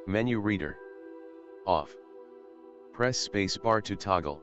Menu reader. Off. Press spacebar to toggle.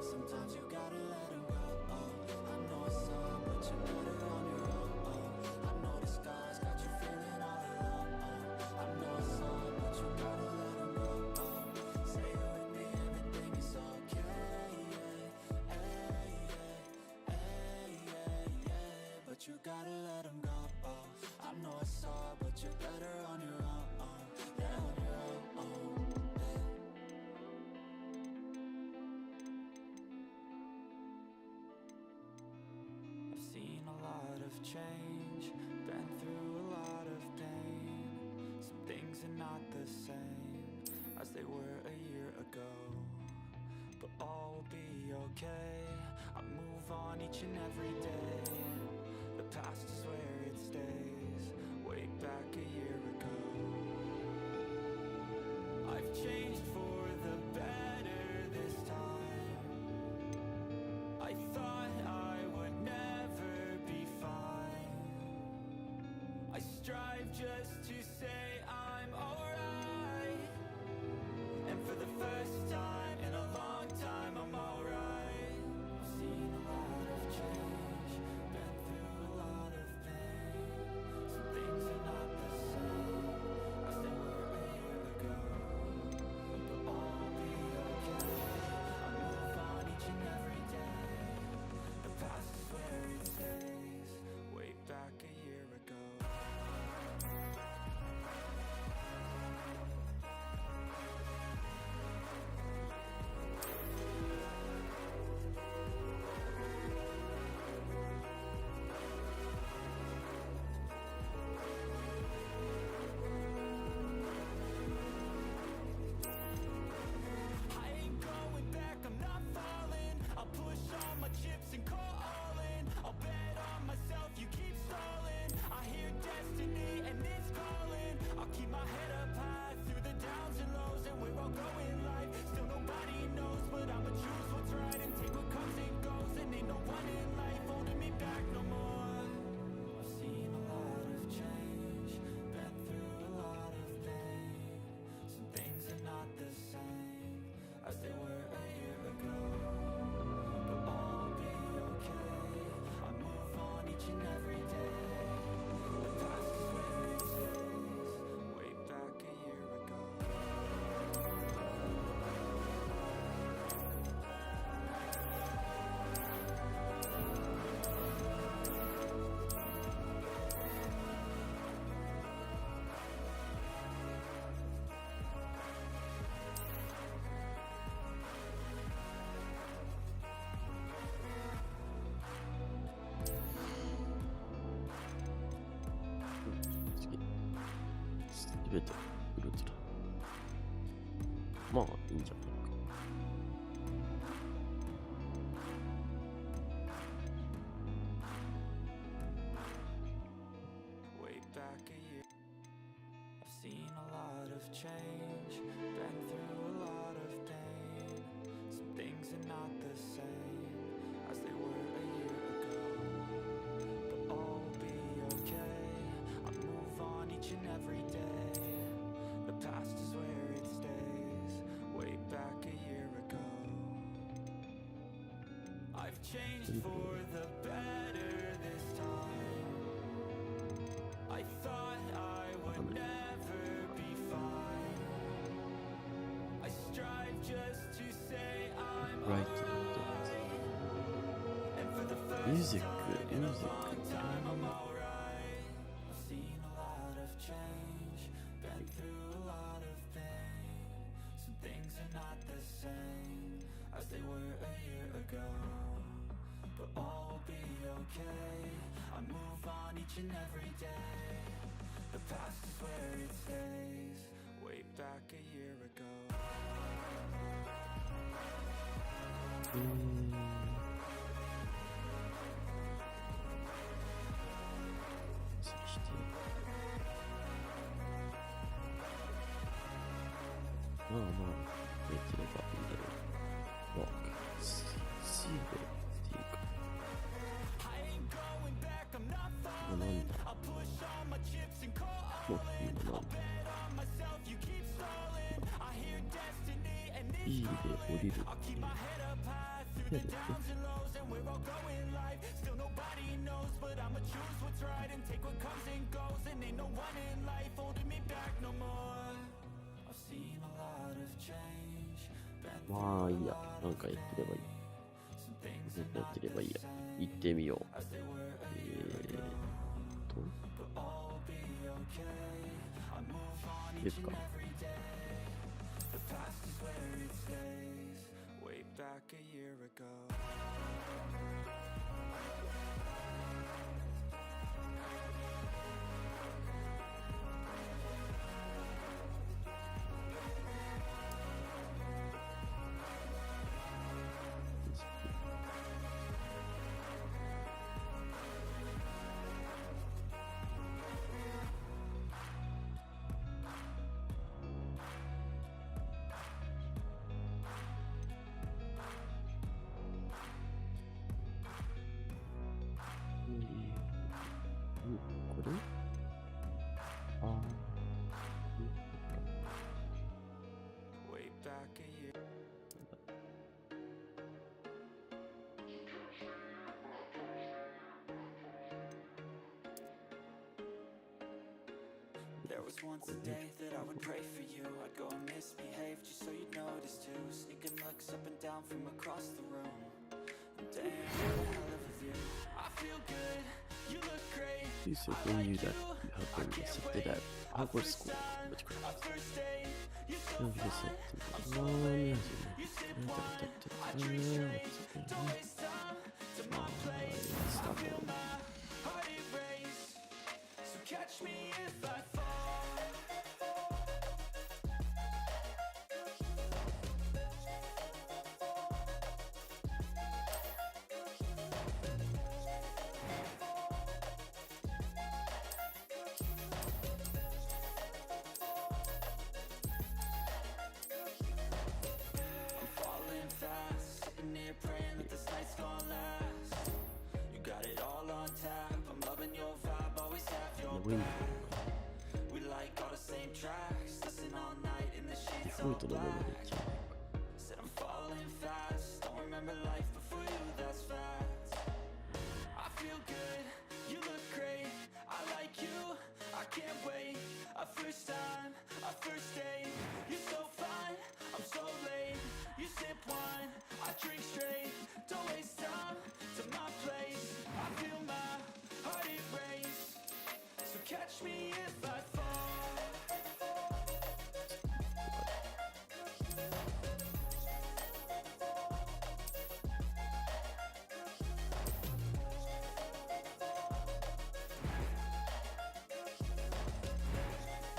Sometimes you gotta let him go. I know it's hard, but you're better on your own. I know the scars got you feeling all alone. I know it's hard, but you gotta let him go. Say it with me, everything is okay. But you gotta let him go. I know it's hard, but you're better on your own. Yeah, on your own. I've seen a lot of change, been through a lot of pain. Some things are not the same as they were a year ago, but all will be okay. I move on each and every day. The past is where it stays, way back a year ago. I've changed for the better this time. I thought I would never be fine. I strive just to say I'm alright. And for the first time in a long time, I'm alright. I've seen a lot of change, been through a lot of pain. Some things are not the same as they were a year ago, but all will be okay. I move on each and every day. The past is where it stays, way back a year ago. I ain't going back, I'm not falling. I'll push all my chips and call all in. I'll bet on myself, you keep stalling. I hear destiny and it's calling. I'll keep my head up high through the downs and lows, and we're all going life. Still nobody knows, but I'ma choose what's right and take what comes and goes. And ain't no one in life holding me back no more. I've seen a lot of change, been through a lot of pain. Some things are not the same as they were a year ago, but all will be okay. I move on each and every day. The past is where it stays, way back a year ago.すべてウルトラ。まあいいんじゃないか。Way back a year. I've seen a lot of change, been through a lot of pain. Some things are not the same as they were a year ago, but all will be okay. I move on each and every day. The past is where it stays, way back a year ago. I've changed for the better this time. I thought I would never be fine. I strive just to say I'm Right. alright. And for the Music, first time in a music. long time, I'm alright. I've seen a lot of change. through a lot of pain. Some things are not the same as they were a year ago, but all will be okay. I move on each and every day. The past is where it stays. Way back a year ago. そしてまあまあできればいいだろう。シールっていうかなんだもう今なんだいいで降りるっていう嫌だよね。まあいいや、なんかやってればいい。やってればいいや。行ってみよう。ですか。Way back a year ago. Way back a year. There was once a day that I would pray for you. I'd go and misbehave just so you'd notice too. Sneaking looks up and down from across the room. Damn, what a hell of a view. I feel good, you look great. Please when you that you have been accepted at Hogwarts School. Catch me if I fall. I'm falling fast, sitting here praying that this night's gonna last. You got it all on tap, I'm loving your vibe, always have your back. We like all the same tracks, listen all night in the sheets all black. Said I'm falling fast, don't remember life before you, that's facts. I feel good, you look great, I like you, I can't wait. A first time, a first date, you're so fine, I'm so late. You sip wine, I drink straight, don't waste time to my place. I feel my heart it race, so catch me if I fall.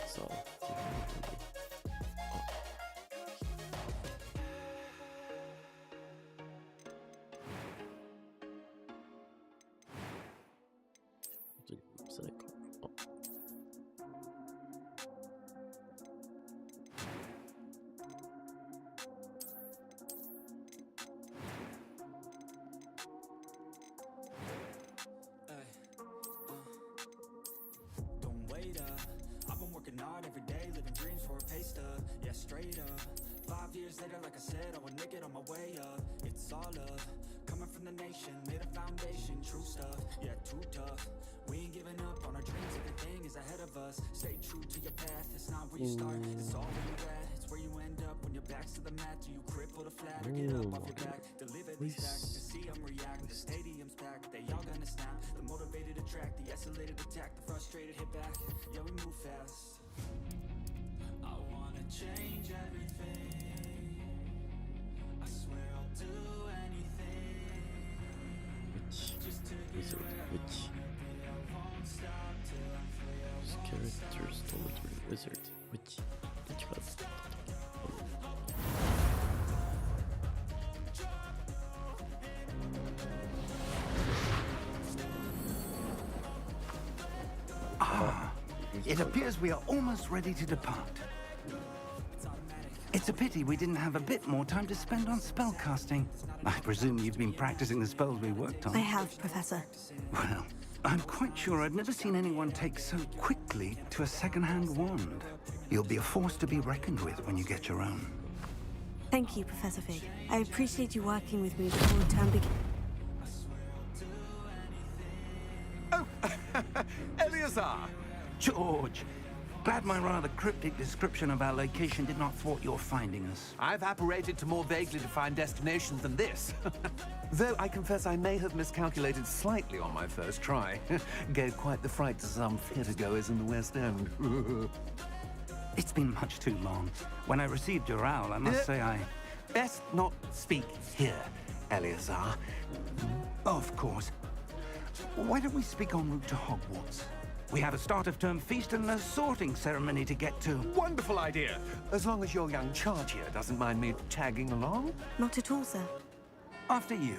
So, Don't wait up, I've been working hard every day, living dreams for a pay stub. Yeah, straight up. 5 years later, like I said, I would make it on my way up. It's all up, coming from the nation, made a foundation, true stuff. Yeah, too tough. We ain't giving up on our dreams, everything is ahead of us. Stay true to your path, it's not where you start, it's all where you're at. It's where you end up when your back's to the mat. Do you cripple the flat or get up off your back? Deliver these facts to see them react. The stadium's packed, they all gonna snap. The motivated attract, the escalated attack, the frustrated hit back. Yeah, we move fast. Wizard, which characters dormitory wizard, which was It appears we are almost ready to depart. It's a pity we didn't have a bit more time to spend on spellcasting. I presume you've been practicing the spells we worked on. I have, Professor. Well, I'm quite sure I've never seen anyone take so quickly to a second-hand wand. You'll be a force to be reckoned with when you get your own. Thank you, Professor Fig. I appreciate you working with me before the term begins. Oh, Eleazar! George, glad my rather cryptic description of our location did not thwart your finding us. I've apparated to more vaguely defined destinations than this. Though I confess I may have miscalculated slightly on my first try. Gave quite the fright to some theatregoers in the West End. It's been much too long. When I received your owl, I must say I... Best not speak here, Eleazar. Of course. Why don't we speak en route to Hogwarts? We have a start-of-term feast and a sorting ceremony to get to. Wonderful idea! As long as your young charge here doesn't mind me tagging along. Not at all, sir. After you.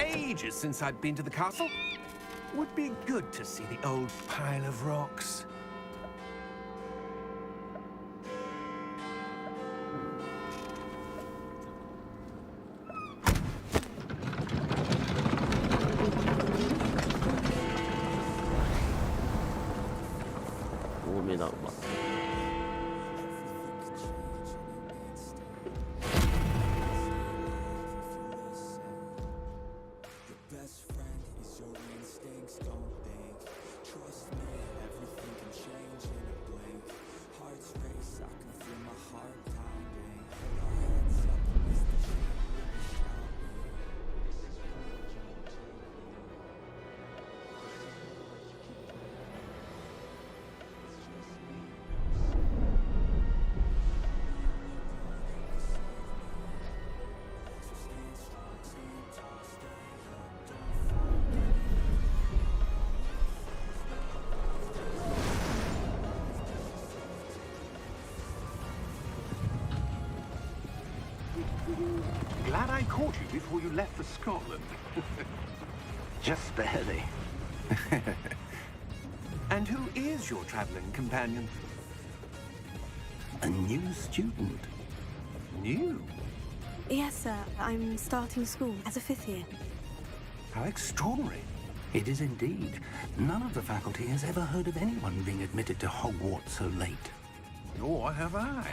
Ages since I've been to the castle. Would be good to see the old pile of rocks. Glad I caught you before you left for Scotland. Just barely. And who is your traveling companion? A new student. New? Yes, sir. I'm starting school as a 5th year. How extraordinary. It is indeed. None of the faculty has ever heard of anyone being admitted to Hogwarts so late. Nor have I.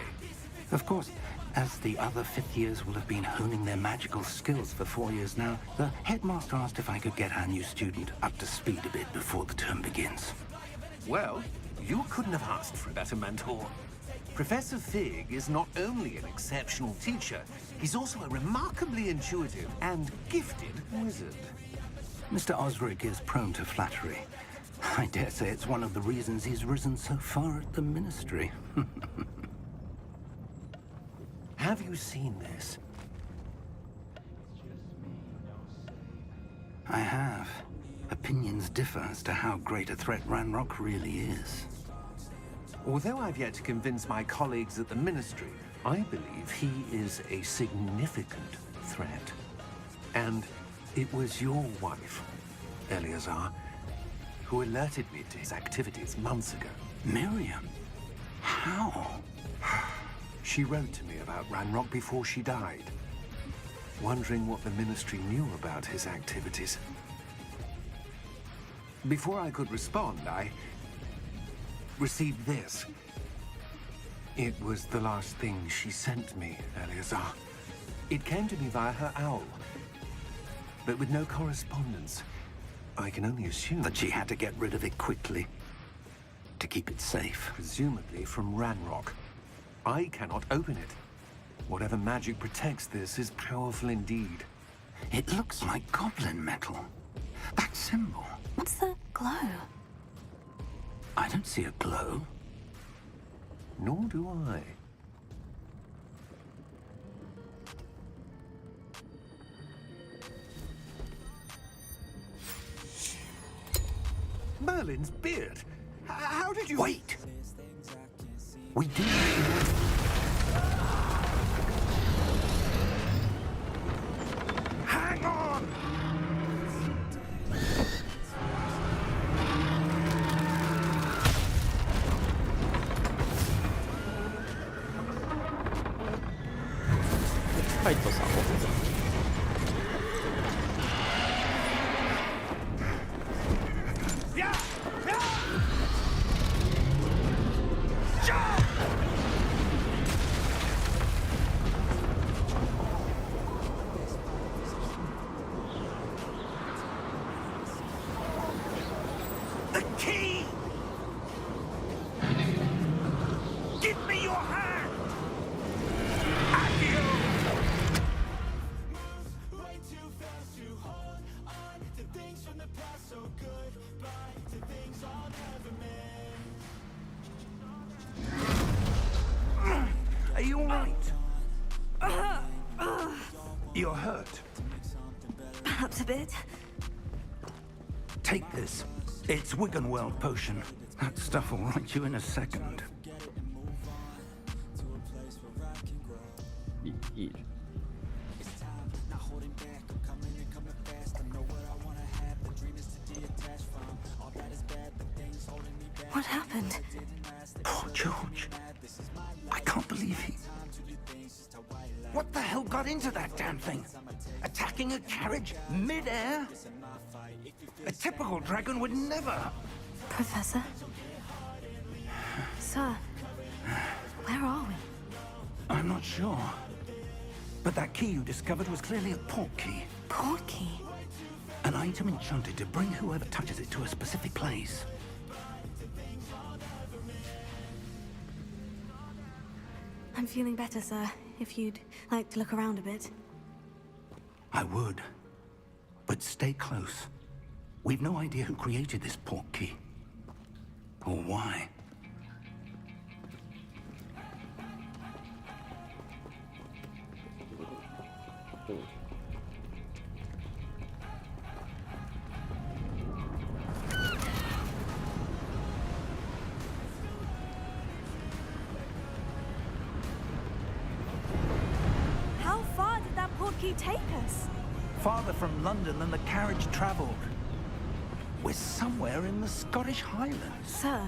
Of course, as the other 5th years will have been honing their magical skills for 4 years now, the headmaster asked if I could get our new student up to speed a bit before the term begins. Well, you couldn't have asked for a better mentor. Professor Fig is not only an exceptional teacher, he's also a remarkably intuitive and gifted wizard. Mr. Osric is prone to flattery. I dare say it's one of the reasons he's risen so far at the ministry. Have you seen this? I have. Opinions differ as to how great a threat Ranrock really is. Although I've yet to convince my colleagues at the Ministry, I believe he is a significant threat. And it was your wife, Eleazar, who alerted me to his activities months ago. Miriam? How? She wrote to me about Ranrock before she died, wondering what the Ministry knew about his activities. Before I could respond, I received this. It was the last thing she sent me, Eleazar. It came to me via her owl, but with no correspondence. I can only assume That she had to get rid of it quickly to keep it safe. presumably from Ranrock. I cannot open it. Whatever magic protects this is powerful indeed. It looks like goblin metal. That symbol. What's that glow? I don't see a glow. Nor do I. Merlin's beard. How did you... Wait! We did. Hang on! Kaito さんを Yeah! Yeah! Jump! The key! Give me your hand! Accio! Way too fast to hold on to things from the past, so goodbye to things I'll never miss. Are you alright? You're hurt. Perhaps a bit. Take this. It's Wiggenweld potion. That stuff will right you in a second. いい What happened? Poor George. I can't believe he... What the hell got into that damn thing? Attacking a carriage mid-air? A typical dragon would never... Professor? Sir, where are we? I'm not sure. But that key you discovered was clearly a port key. Port key? An item enchanted to bring whoever touches it to a specific place. I'm feeling better, sir. If you'd like to look around a bit. I would. But stay close. We've no idea who created this port key. Or why. How far did that port key take us? Farther from London than the carriage travelled. We're somewhere in the Scottish Highlands. Sir,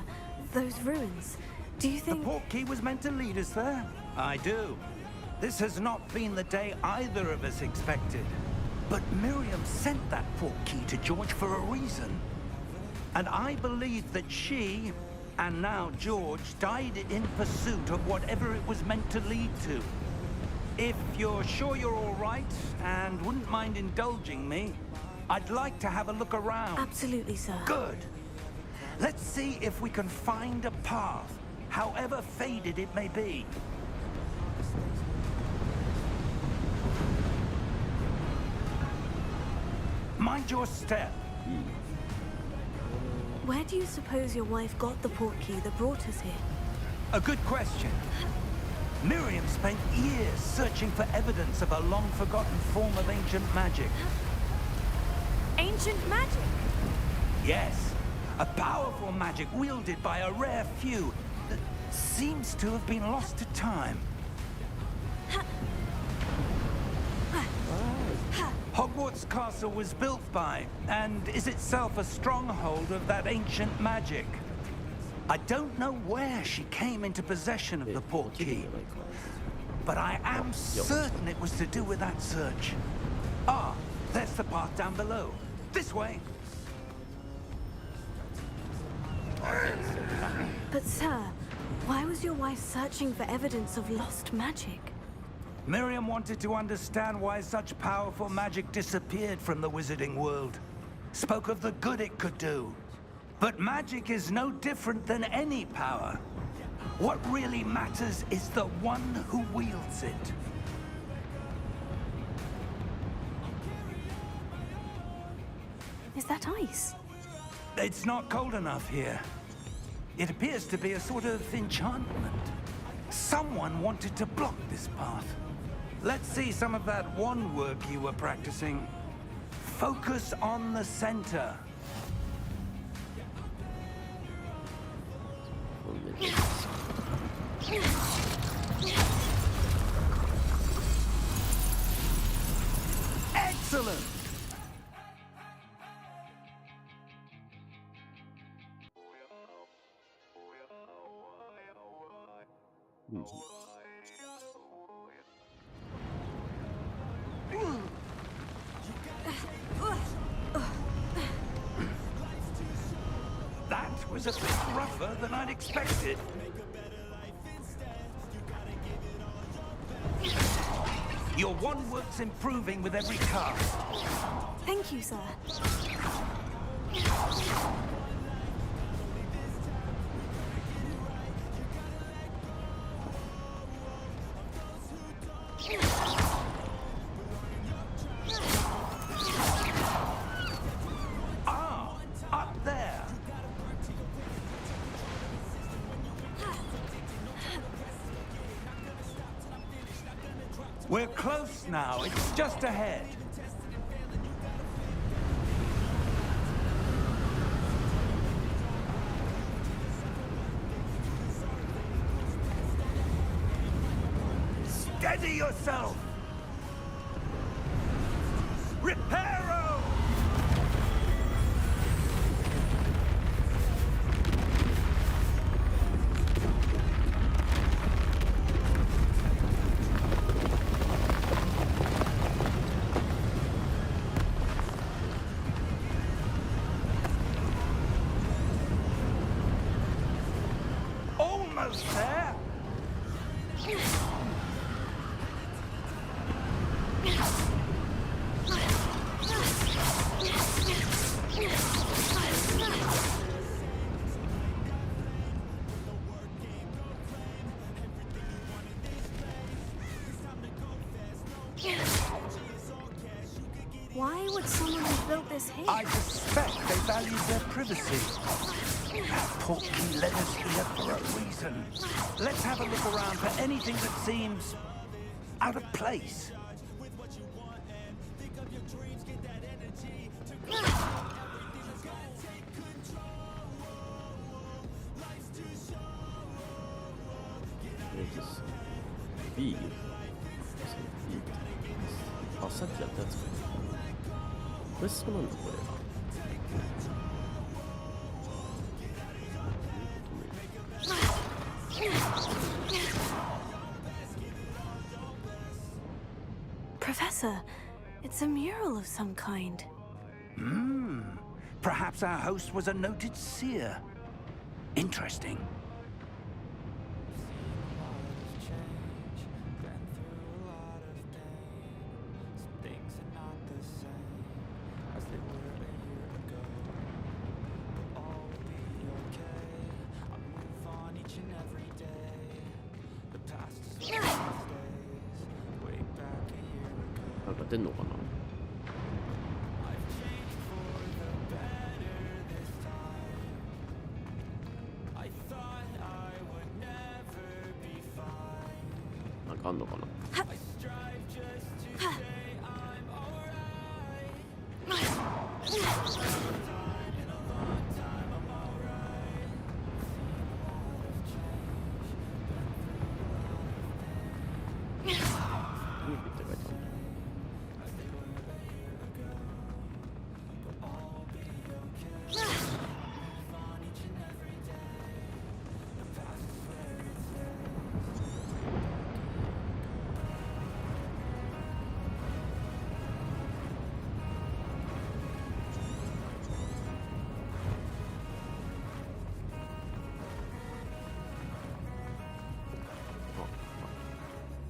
those ruins. Do you The think... port key was meant to lead us there? I do. This has not been the day either of us expected. But Miriam sent that port key to George for a reason. And I believe that she, and now George, died in pursuit of whatever it was meant to lead to. If you're sure you're all right, and wouldn't mind indulging me, I'd like to have a look around. Absolutely, sir. Good. Let's see if we can find a path, however faded it may be. Mind your step. Where do you suppose your wife got the port key that brought us here? A good question. Miriam spent years searching for evidence of a long-forgotten form of ancient magic. Ancient magic? Yes, a powerful magic wielded by a rare few that seems to have been lost to time. Hogwarts Castle was built by, and is itself a stronghold of that ancient magic. I don't know where she came into possession of the port key, but I am certain it was to do with that search. Ah, there's the path down below. This way. But sir, why was your wife searching for evidence of lost magic? Miriam wanted to understand why such powerful magic disappeared from the wizarding world. Spoke of the good it could do. But magic is no different than any power. What really matters is the one who wields it. Is that ice? It's not cold enough here. It appears to be a sort of enchantment. Someone wanted to block this path. Let's see some of that wand work you were practicing. Focus on the center. ほんで Excellent! うん That was a bit rougher than I'd expected. Your wand work's improving with every cast. Thank you, sir. Ah, up there. We're close now. It's just ahead. Steady yourself. Reparo! Almost there. Why would someone have built this here? I suspect they valued their privacy. That portkey led us here for a reason. Let's have a look around for anything that seems out of place. B あ、さっきやったやつか。これそうなんだ、これ。Professor, it's a mural of some kind. Perhaps our host was a noted seer. Interesting.なんか出んのかな。なんかあんのかな。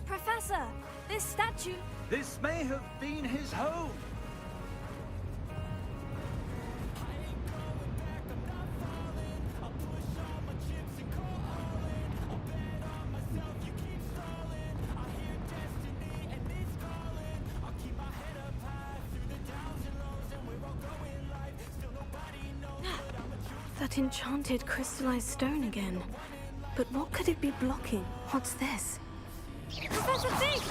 Professor, this statue... This may have been his home. That enchanted crystallized stone again. But what could it be blocking? What's this? Professor Fig!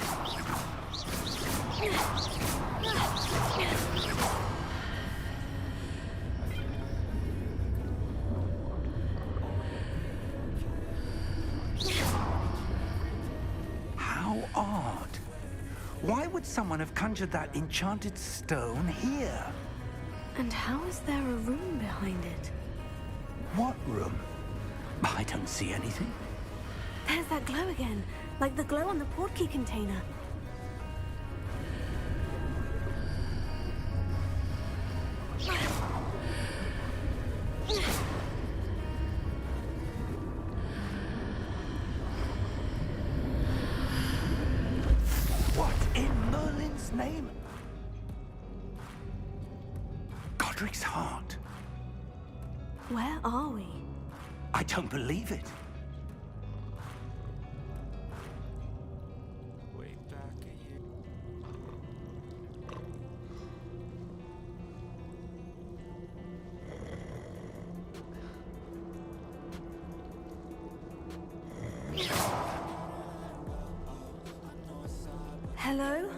How odd. Why would someone have conjured that enchanted stone here? And how is there a room behind it? What room? I don't see anything. There's that glow again, like the glow on the portkey container. What in Merlin's name? Godric's heart. Where are we? I don't believe it. Hello?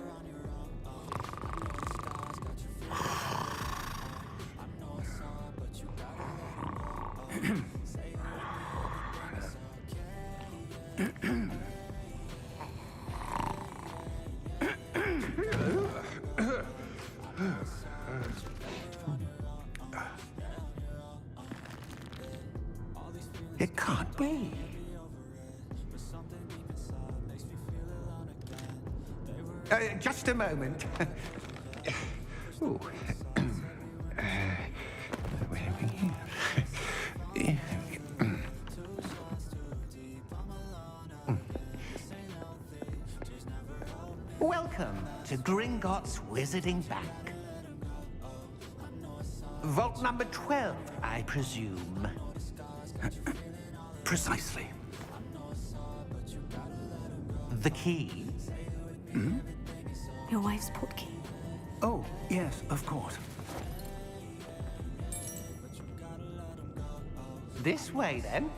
It can't be. Just a moment. Ooh. Where are we? Welcome to Gringotts Wizarding Bank. Vault number 12, I presume. Precisely. The key? Your wife's portkey. Oh, yes, of course. This way, then.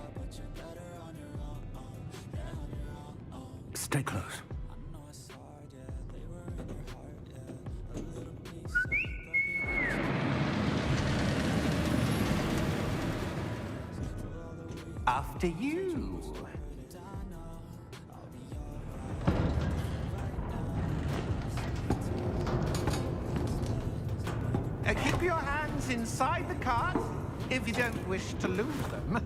Stay close. After you. Keep your hands inside the cart if you don't wish to lose them.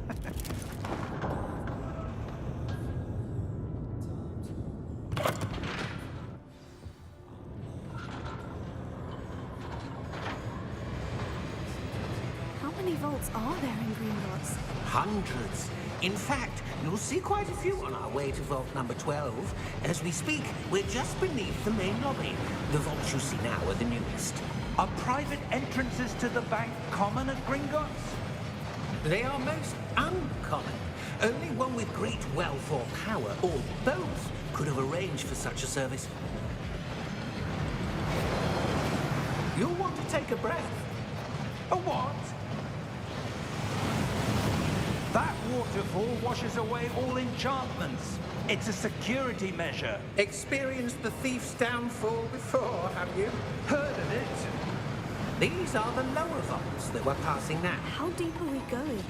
How many vaults are there in Gringotts? Hundreds. In fact, you'll see quite a few on our way to vault number 12. As we speak, we're just beneath the main lobby. The vaults you see now are the newest. Are private entrances to the bank common at Gringotts? They are most uncommon. Only one with great wealth or power, or both, could have arranged for such a service. You'll want to take a breath. A what? That waterfall washes away all enchantments. It's a security measure. Experienced the thief's downfall before, have you? Heard of it? These are the lower vaults that we're passing now. How deep are we going?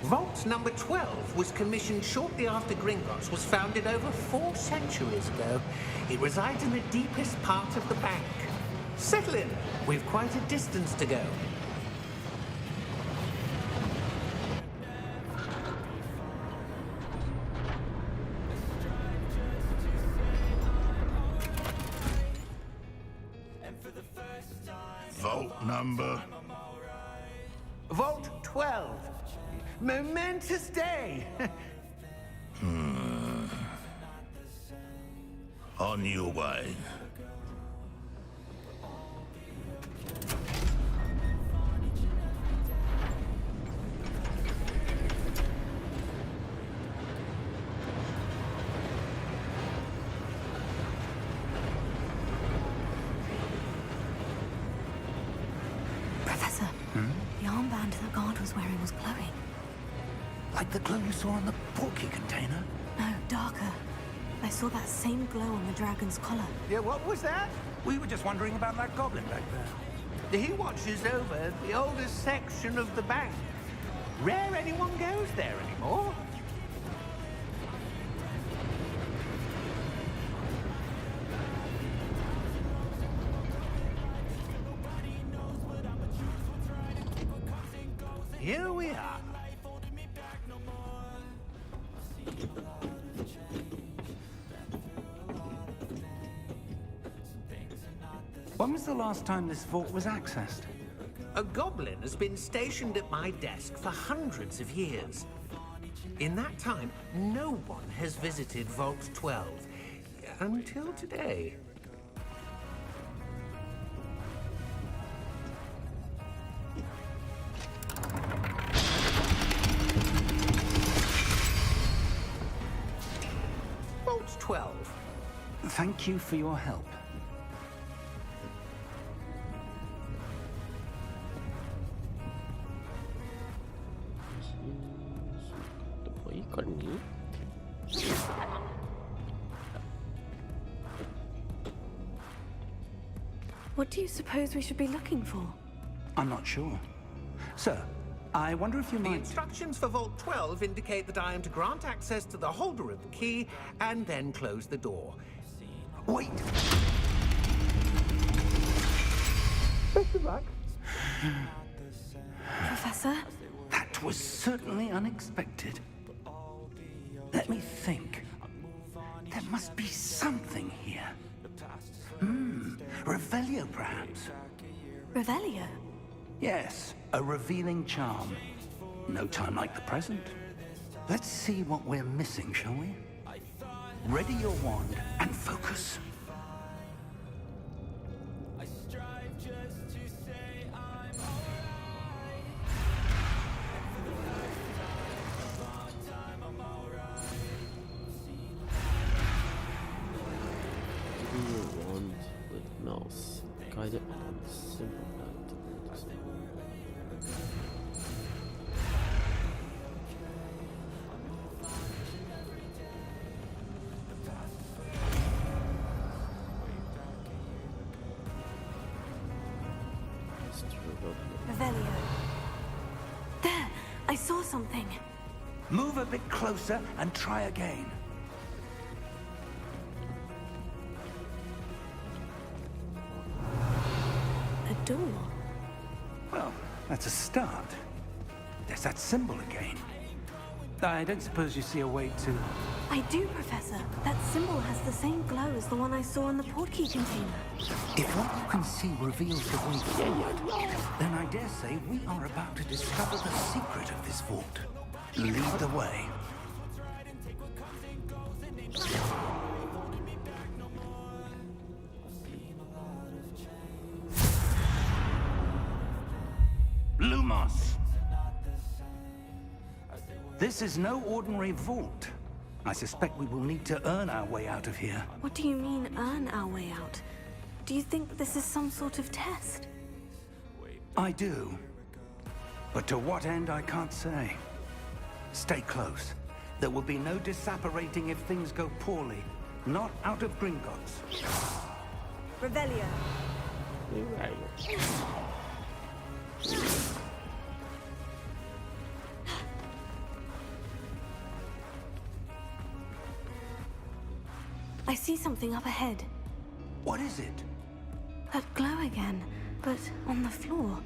Vault number 12 was commissioned shortly after Gringotts was founded over 4 centuries ago. It resides in the deepest part of the bank. Settle in. We've quite a distance to go. Vault number. Vault 12. Momentous day. On your way. Professor, the armband that guard was wearing was glowing. Like the glow you saw on the portkey container? No, darker. I saw that same glow on the dragon's collar. Yeah, what was that? We were just wondering about that goblin back there. He watches over the oldest section of the bank. Rare anyone goes there anymore. Here we are. When was the last time this vault was accessed? A goblin has been stationed at my desk for hundreds of years. In that time, no one has visited Vault 12. Until today. Vault 12. Thank you for your help. でもいいかに What do you suppose we should be looking for? I'm not sure. Sir, I wonder if you The might... instructions for Vault 12 indicate that I am to grant access to the holder of the key and then close the door. Wait! Professor? That was certainly unexpected. Let me think. There must be something here. Revelio, perhaps? Revelio? Yes, a revealing charm. No time like the present. Let's see what we're missing, shall we? Ready your wand and focus. Wand with mouse. Guide it on simple hand. Revelio. There! I saw something. Move a bit closer and try again. A door. Well, that's a start. There's that symbol again. I don't suppose you see a way to... I do, Professor. That symbol has the same glow as the one I saw in the portkey container. If what you can see reveals the way forward, then I dare say we are about to discover the secret of this vault. Lead the way. Lumos! This is no ordinary vault. I suspect we will need to earn our way out of here. What do you mean, earn our way out? Do you think this is some sort of test? I do. But to what end, I can't say. Stay close. There will be no disapparating if things go poorly. Not out of Gringotts. Revelio. I see something up ahead. What is it? That glow again, but on the floor.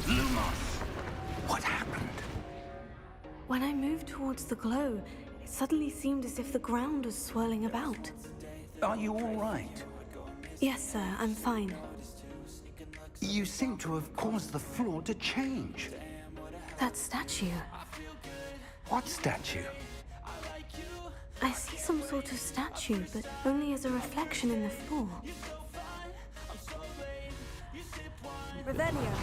Lumos! What happened? When I moved towards the glow, it suddenly seemed as if the ground was swirling about. Are you all right? Yes, sir, I'm fine. You seem to have caused the floor to change. That statue. What statue? I see some sort of statue, but only as a reflection in the floor. Revelio.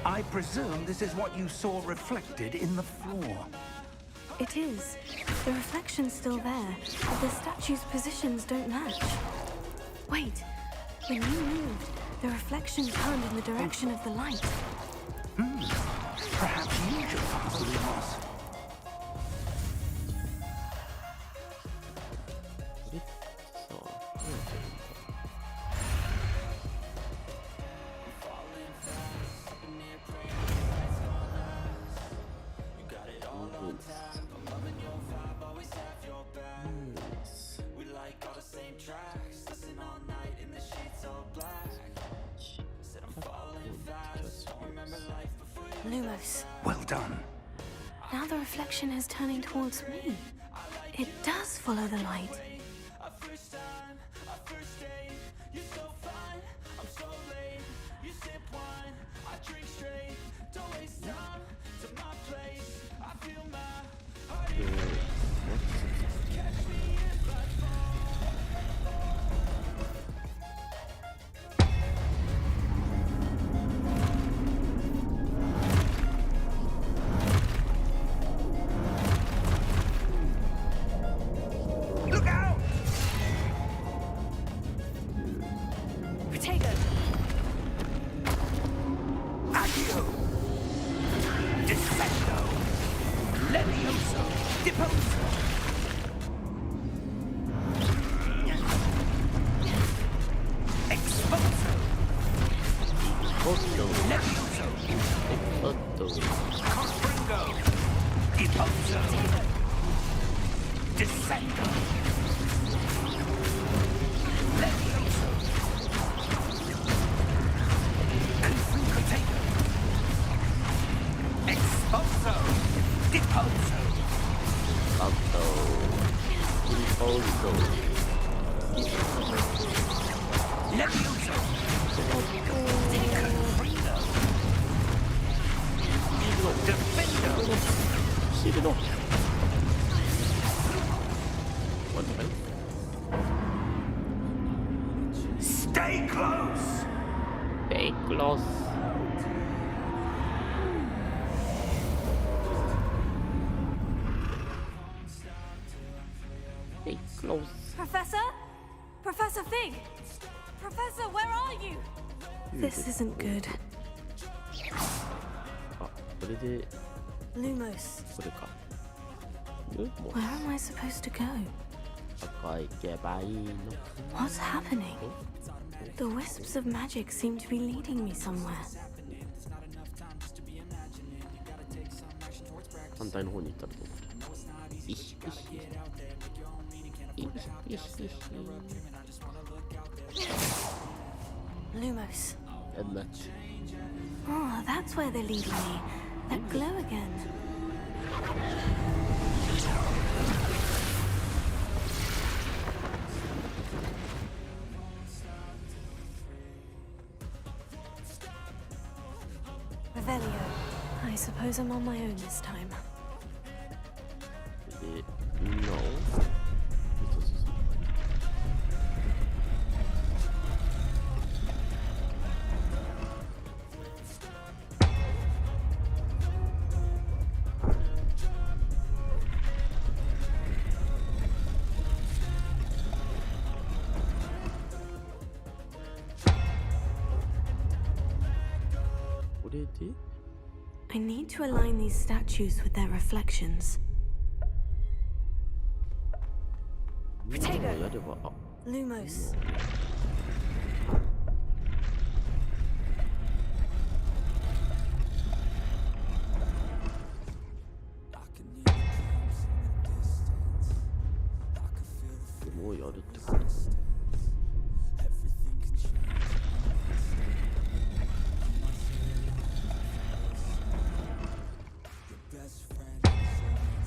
I presume this is what you saw reflected in the floor. It is. The reflection's still there, but the statue's positions don't match. Wait. When you moved, the reflection turned in the direction of the light. Perhaps you should pass the Lumos. そう。Lumos. Well done. Now the reflection is turning towards me. It does follow the light. Look out! Potato. Accio! Descendo! Levioso! Deposo! Exposo! Levioso! Compringo! Deposo! Descendo! Levioso! Confrincotato! Exposo! Deposo! Levioso! Confringo! Defendo! Stay close! Stay close. Stay close. Professor? Professor Fig? Professor, where are you? This isn't good. あ、これで Lumos. これか。ルモ Where am I supposed to go? 赤いけばいいの。 What's happening? The wisps of magic seem to be leading me somewhere. 反対の方に行ったらどうだ。いしいし。いしいし。 Lumos. And that. Oh, that's where they're leading me. That glow again. Revelio. I suppose I'm on my own this time. で、No. これで I need to align these statues with their reflections. 今やれば、あ、 Lumos.もうやるってこと。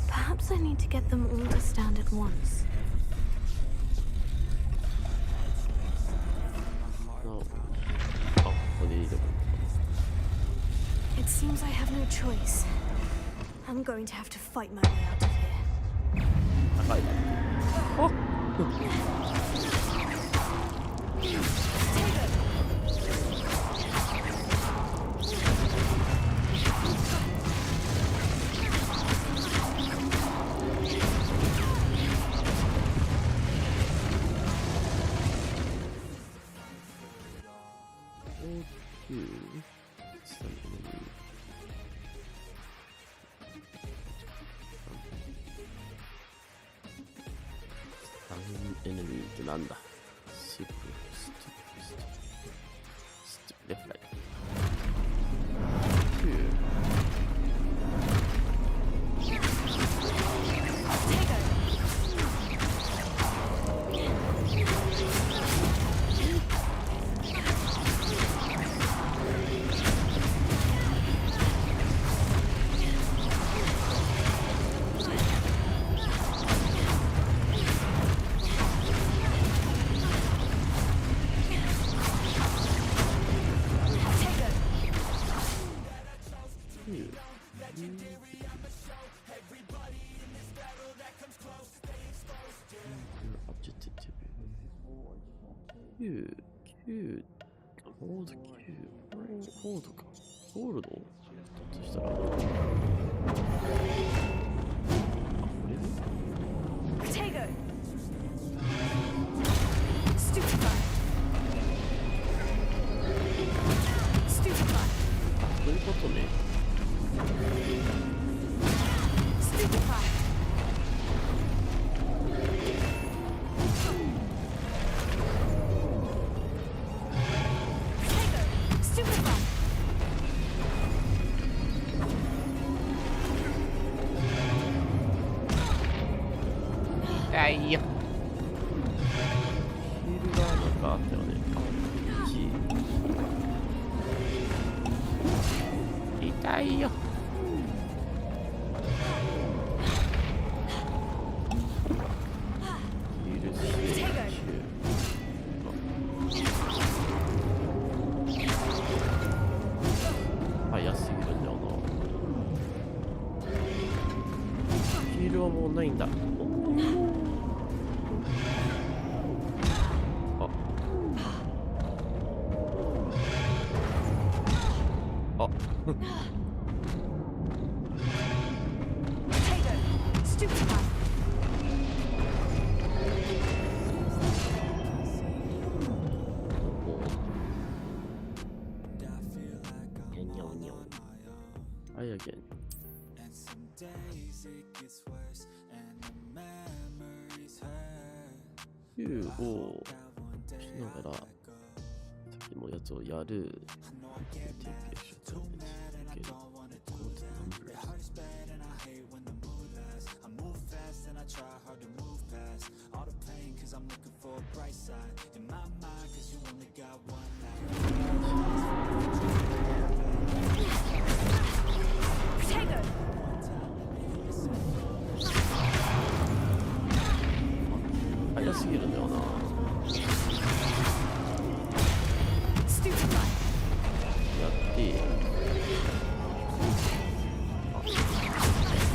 Perhaps I need to get them all to stand at once. あ、ここでいいでも。 It seems I have no choice. I'm going to have to fight my way out of here. 高いな。あ、なんだスティップレフライ9ホールド9ホールドかホールドだとしたらこれでPotato. Stupefy. Stupefy. そういうことね。Stupefy. Potato. Stupefy. いいよ。ヒールがなんかあったよね。痛いよ。ヒール9。早すぎるんだよな。ヒールはもうないんだ。Potato. Stupefy. はい、again。9をしながら、さっきのやつをやる。早すぎるんだよな。やって、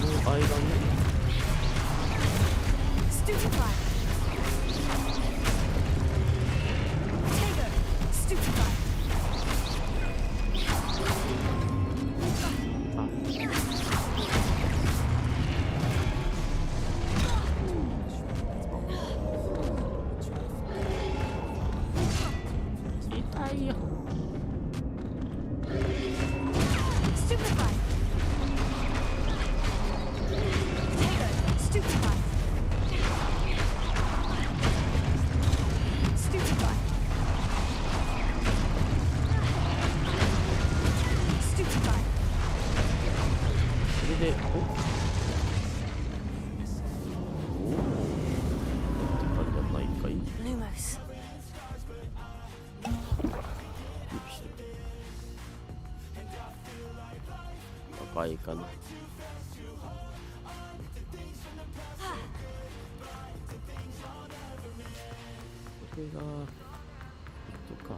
その間にStupefy. Potato. Stupefy. 痛いよ。Stupefy. Potato. Stupefy. Stupefy. Stupefy. それで、って感じじゃないかい。 Lumos. 赤いかな。これがとか。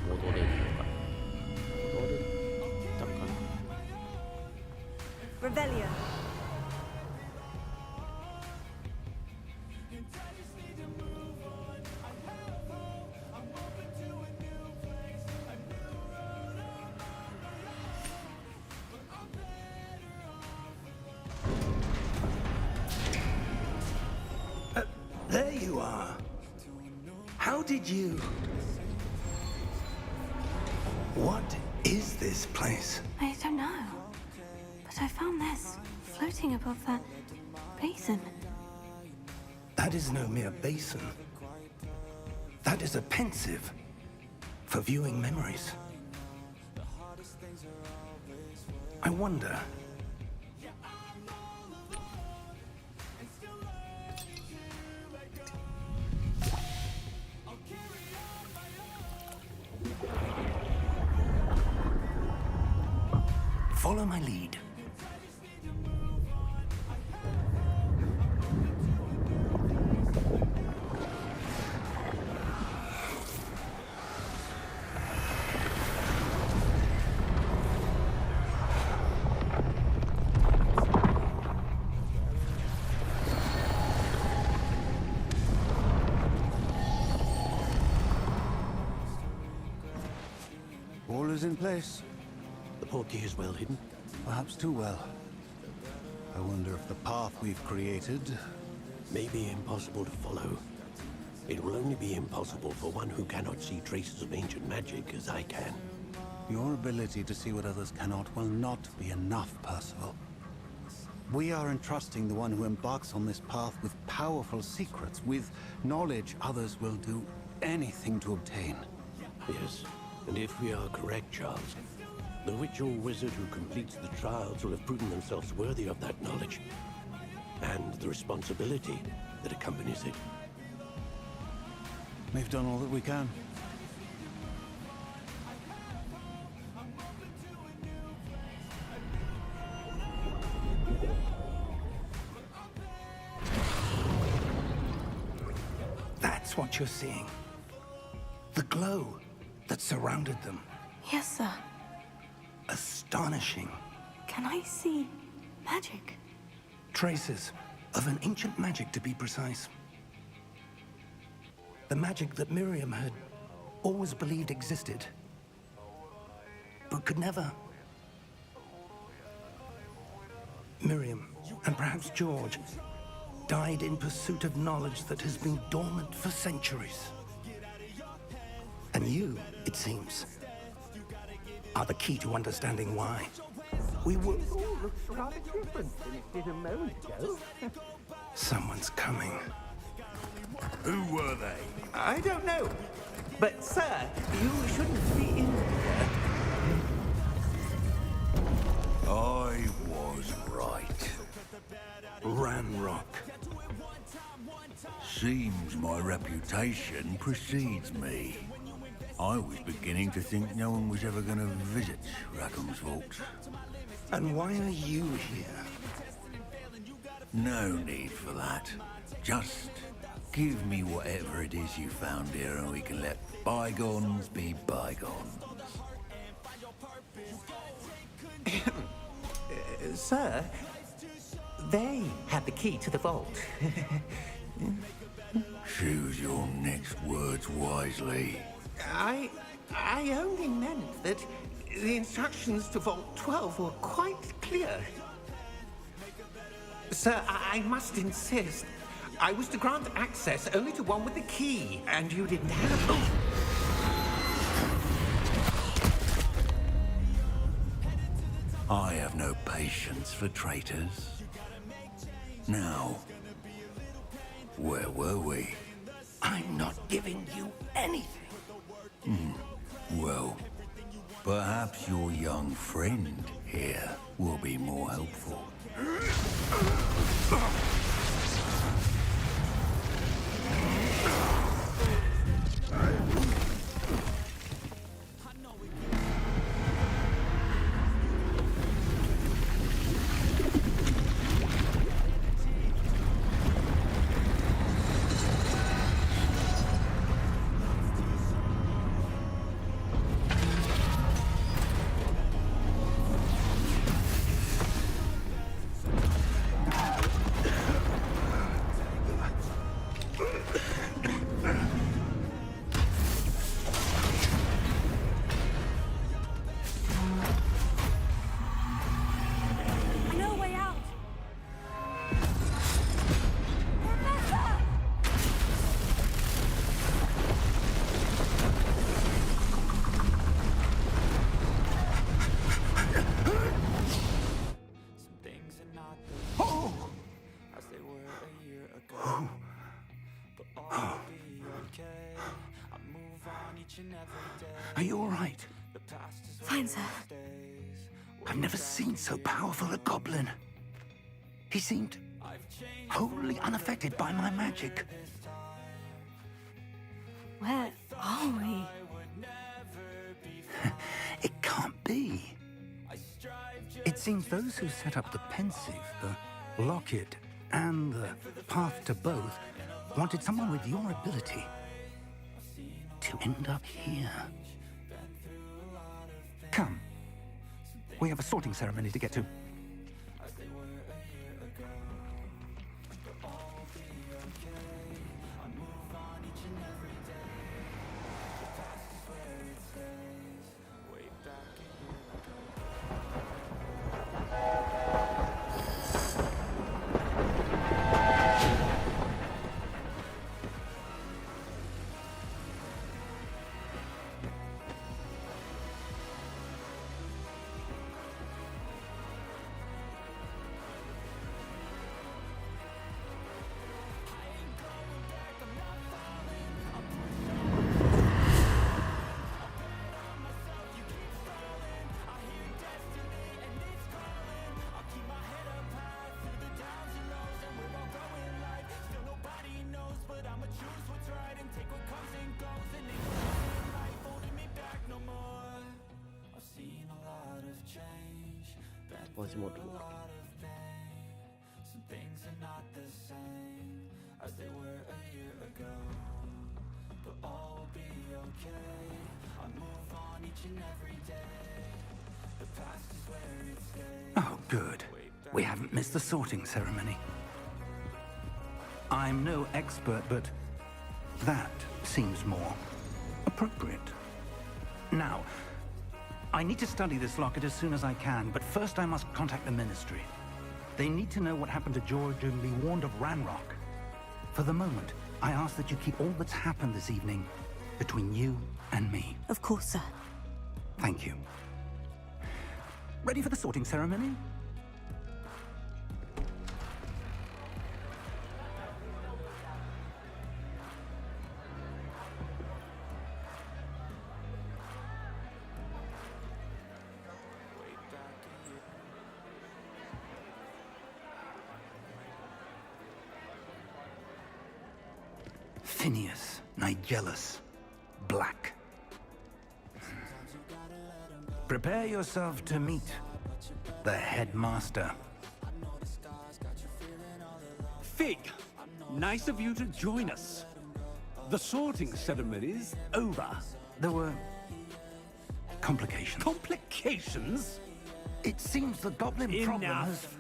戻れるのか。戻 you are. How did you... What is this place? I don't know. But I found this floating above that basin. That is no mere basin. That is a pensive for viewing memories. I wonder... Follow my lead. All is in place. The portkey is well hidden. Perhaps too well. I wonder if the path we've created... May be impossible to follow. It will only be impossible for one who cannot see traces of ancient magic as I can. Your ability to see what others cannot will not be enough, Percival. We are entrusting the one who embarks on this path with powerful secrets, with knowledge others will do anything to obtain. Yes, and if we are correct, Charles, the witch or wizard who completes the trials will have proven themselves worthy of that knowledge, and the responsibility that accompanies it. We've done all that we can. That's what you're seeing. The glow that surrounded them. Yes, sir. Astonishing. Can I see magic? Traces of an ancient magic, to be precise. The magic that Miriam had always believed existed, but could never. Miriam, and perhaps George, died in pursuit of knowledge that has been dormant for centuries. And you, it seems, are the key to understanding why. We were... All looks rather different than it did a moment ago. Someone's coming. Who were they? I don't know. But, sir, you shouldn't be in here. I was right. Ranrock. Seems my reputation precedes me. I was beginning to think no one was ever going to visit Rackham's vault. And why are you here? No need for that. Just give me whatever it is you found here and we can let bygones be bygones. Sir, they had the key to the vault. Choose your next words wisely. I only meant that the instructions to Vault 12 were quite clear. Sir, I must insist. I was to grant access only to one with the key, and you didn't have... Oh. I have no patience for traitors. Now, where were we? I'm not giving you anything. Well, perhaps your young friend here will be more helpful. Are you all right? Fine, sir. I've never seen so powerful a goblin. He seemed wholly unaffected by my magic. Where are we? It can't be. It seems those who set up the pensive, the locket, and the path to both wanted someone with your ability to end up here. Come. We have a sorting ceremony to get to. Oh, good. We haven't missed the sorting ceremony. I'm no expert, but that seems more appropriate. Now, I need to study this locket as soon as I can, but first I must contact the Ministry. They need to know what happened to George and be warned of Ranrock. For the moment, I ask that you keep all that's happened this evening between you and me. Of course, sir. Thank you. Ready for the sorting ceremony? Phineas, Nigellus, Black. Prepare yourself to meet the headmaster. Fig, nice of you to join us. The sorting ceremony's over. There were complications. Complications? It seems the goblin problem has... Enough.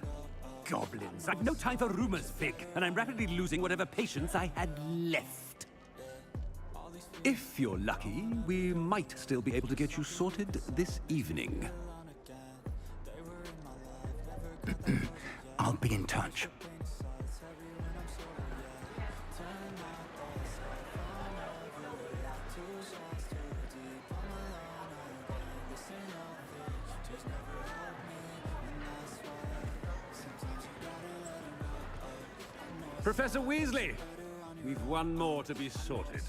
Goblins. I've no time for rumors, Fig, and I'm rapidly losing whatever patience I had left. If you're lucky, we might still be able to get you sorted this evening. I'll be in touch. Professor Weasley, we've one more to be sorted.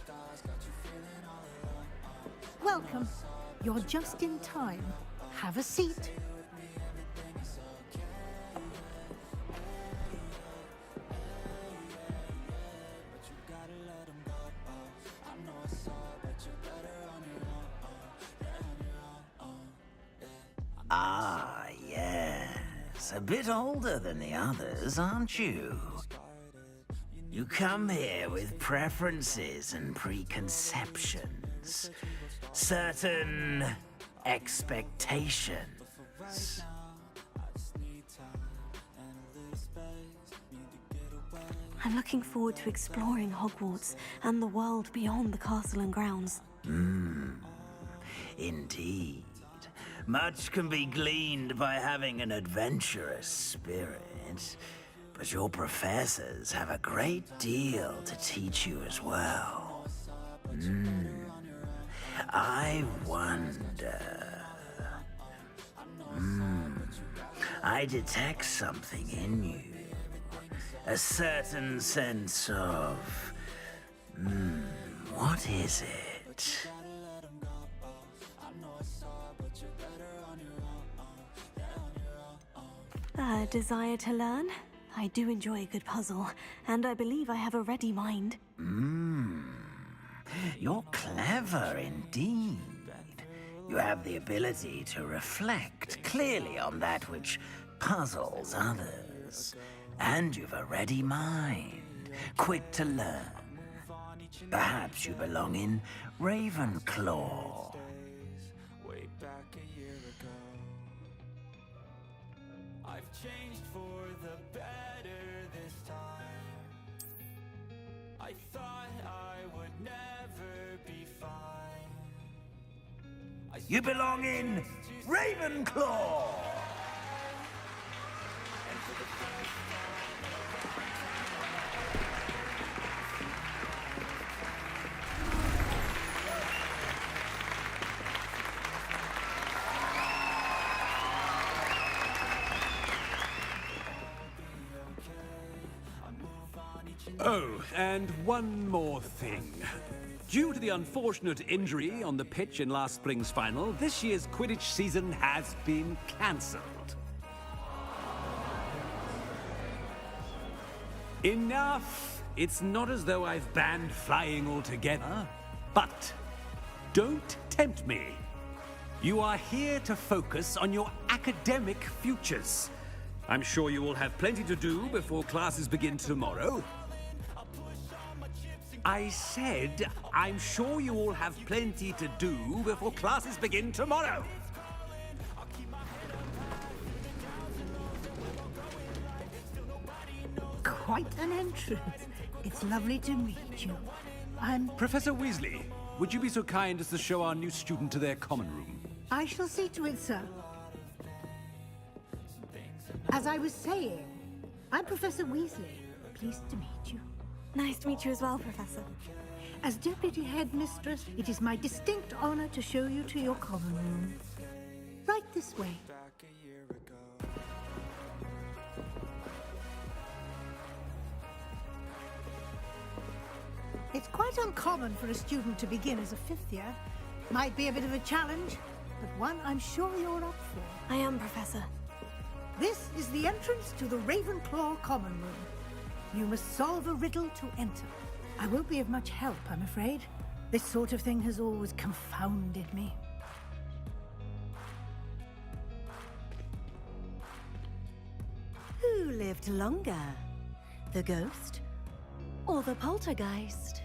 Welcome. You're just in time. Have a seat. Ah, yes. A bit older than the others, aren't you? You come here with preferences and preconceptions. Certain expectations. I'm looking forward to exploring Hogwarts and the world beyond the castle and grounds. Indeed. Much can be gleaned by having an adventurous spirit, but your professors have a great deal to teach you as well. I wonder... I detect something in you. A certain sense of... what is it? desire to learn? I do enjoy a good puzzle, and I believe I have a ready mind. You're clever indeed. You have the ability to reflect clearly on that which puzzles others. And you've a ready mind, quick to learn. Perhaps you belong in Ravenclaw. Way back a year ago, I've changed for the better this time. I thought I would never be fine. You belong in Ravenclaw! Oh, and one more thing. Due to the unfortunate injury on the pitch in last spring's final, this year's Quidditch season has been cancelled. Enough! It's not as though I've banned flying altogether, but don't tempt me. You are here to focus on your academic futures. I'm sure you will have plenty to do before classes begin tomorrow. I said, I'm sure you all have plenty to do before classes begin tomorrow. Quite an entrance. It's lovely to meet you. I'm... Professor Weasley, would you be so kind as to show our new student to their common room? I shall see to it, sir. As I was saying, I'm Professor Weasley. Pleased to meet you. Nice to meet you as well, Professor. As Deputy Headmistress, it is my distinct honor to show you to your common room. Right this way. Back a year ago. It's quite uncommon for a student to begin as a fifth year. Might be a bit of a challenge, but one I'm sure you're up for. I am, Professor. This is the entrance to the Ravenclaw common room. You must solve a riddle to enter. I won't be of much help, I'm afraid. This sort of thing has always confounded me. Who lived longer? The ghost or the poltergeist?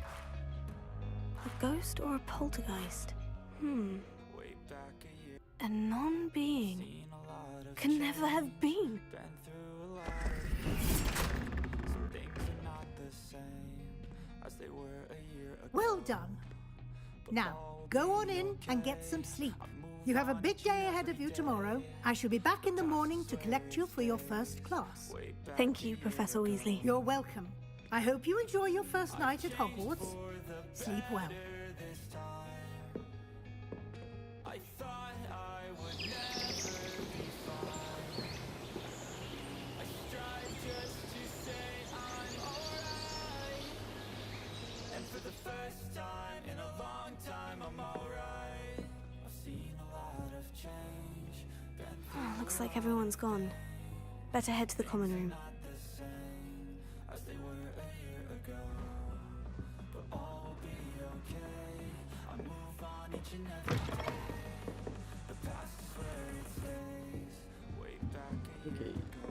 A ghost or a poltergeist? Way back a year. A non-being Seen a lot of can never have been. been through a lot. Some things are not the same as they were a year ago. Well done. Now, go on in and get some sleep. You have a big day ahead of you tomorrow. I shall be back in the morning to collect you for your first class. Thank you, Professor Weasley. You're welcome. I hope you enjoy your first night at Hogwarts. Sleep well. I thought I would never be fine. I strive just to say I'm alright. And for the first time in a long time, I'm alright. I've seen a lot of change. Been Looks like everyone's gone. Better head to the common room. not the same as they were a year ago. But all will be okay. I move on each and every day. The past is where it stays. Way back a year Okay. ago.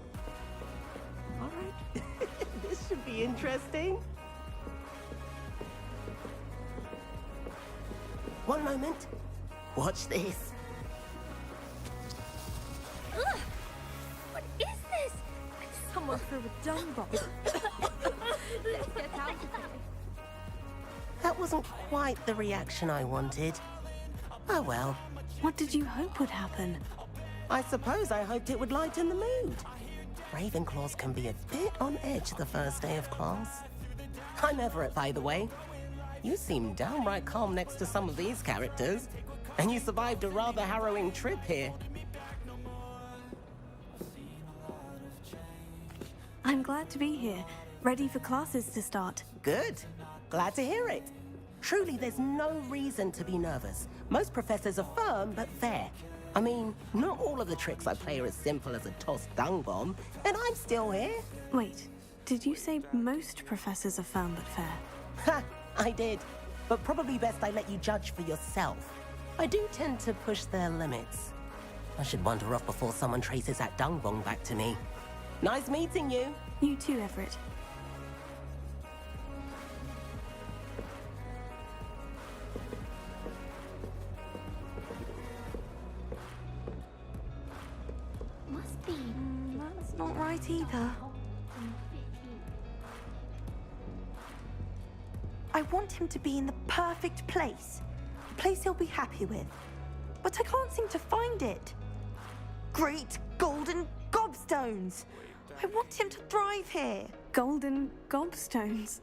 All right. This should be interesting. One moment. Watch this. Ugh! What is this? Someone threw a dung bomb. Let's get out of here. That wasn't quite the reaction I wanted. Oh well. What did you hope would happen? I suppose I hoped it would lighten the mood. Ravenclaws can be a bit on edge the first day of class. I'm Everett, by the way. You seem downright calm next to some of these characters. And you survived a rather harrowing trip here. I'm glad to be here, ready for classes to start. Good. Glad to hear it. Truly, there's no reason to be nervous. Most professors are firm but fair. I mean, not all of the tricks I play are as simple as a tossed dung bomb, and I'm still here. Wait, did you say most professors are firm but fair? Ha! I did. But probably best I let you judge for yourself. I do tend to push their limits. I should wander off before someone traces that dung bomb back to me. Nice meeting you. You too, Everett. Must be. That's not right either. I want him to be in the perfect place. A place he'll be happy with. But I can't seem to find it. Great golden gobstones! I want him to thrive here. Golden gobstones?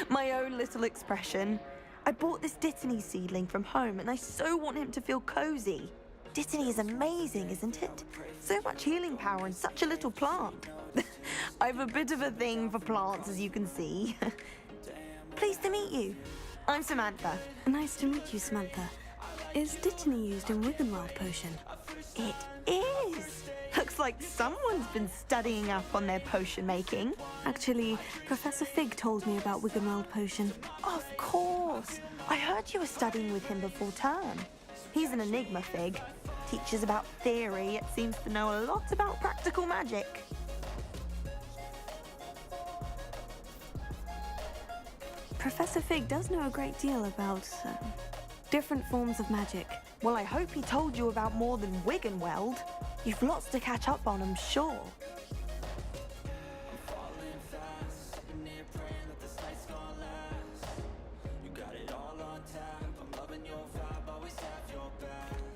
My own little expression. I bought this Dittany seedling from home and I so want him to feel cozy. Dittany is amazing, isn't it? So much healing power in such a little plant. I have a bit of a thing for plants, as you can see. Pleased to meet you. I'm Samantha. Nice to meet you, Samantha. Is Dittany used in Wiggenweld potion? It is. Looks like someone's been studying up on their potion making. Actually, Professor Fig told me about Wiggenweld potion. Of course. I heard you were studying with him before term. He's an enigma, Fig. Teaches about theory, yet seems to know a lot about practical magic. Professor Fig does know a great deal about different forms of magic. Well, I hope he told you about more than Wiggenweld. You've lots to catch up on, I'm sure.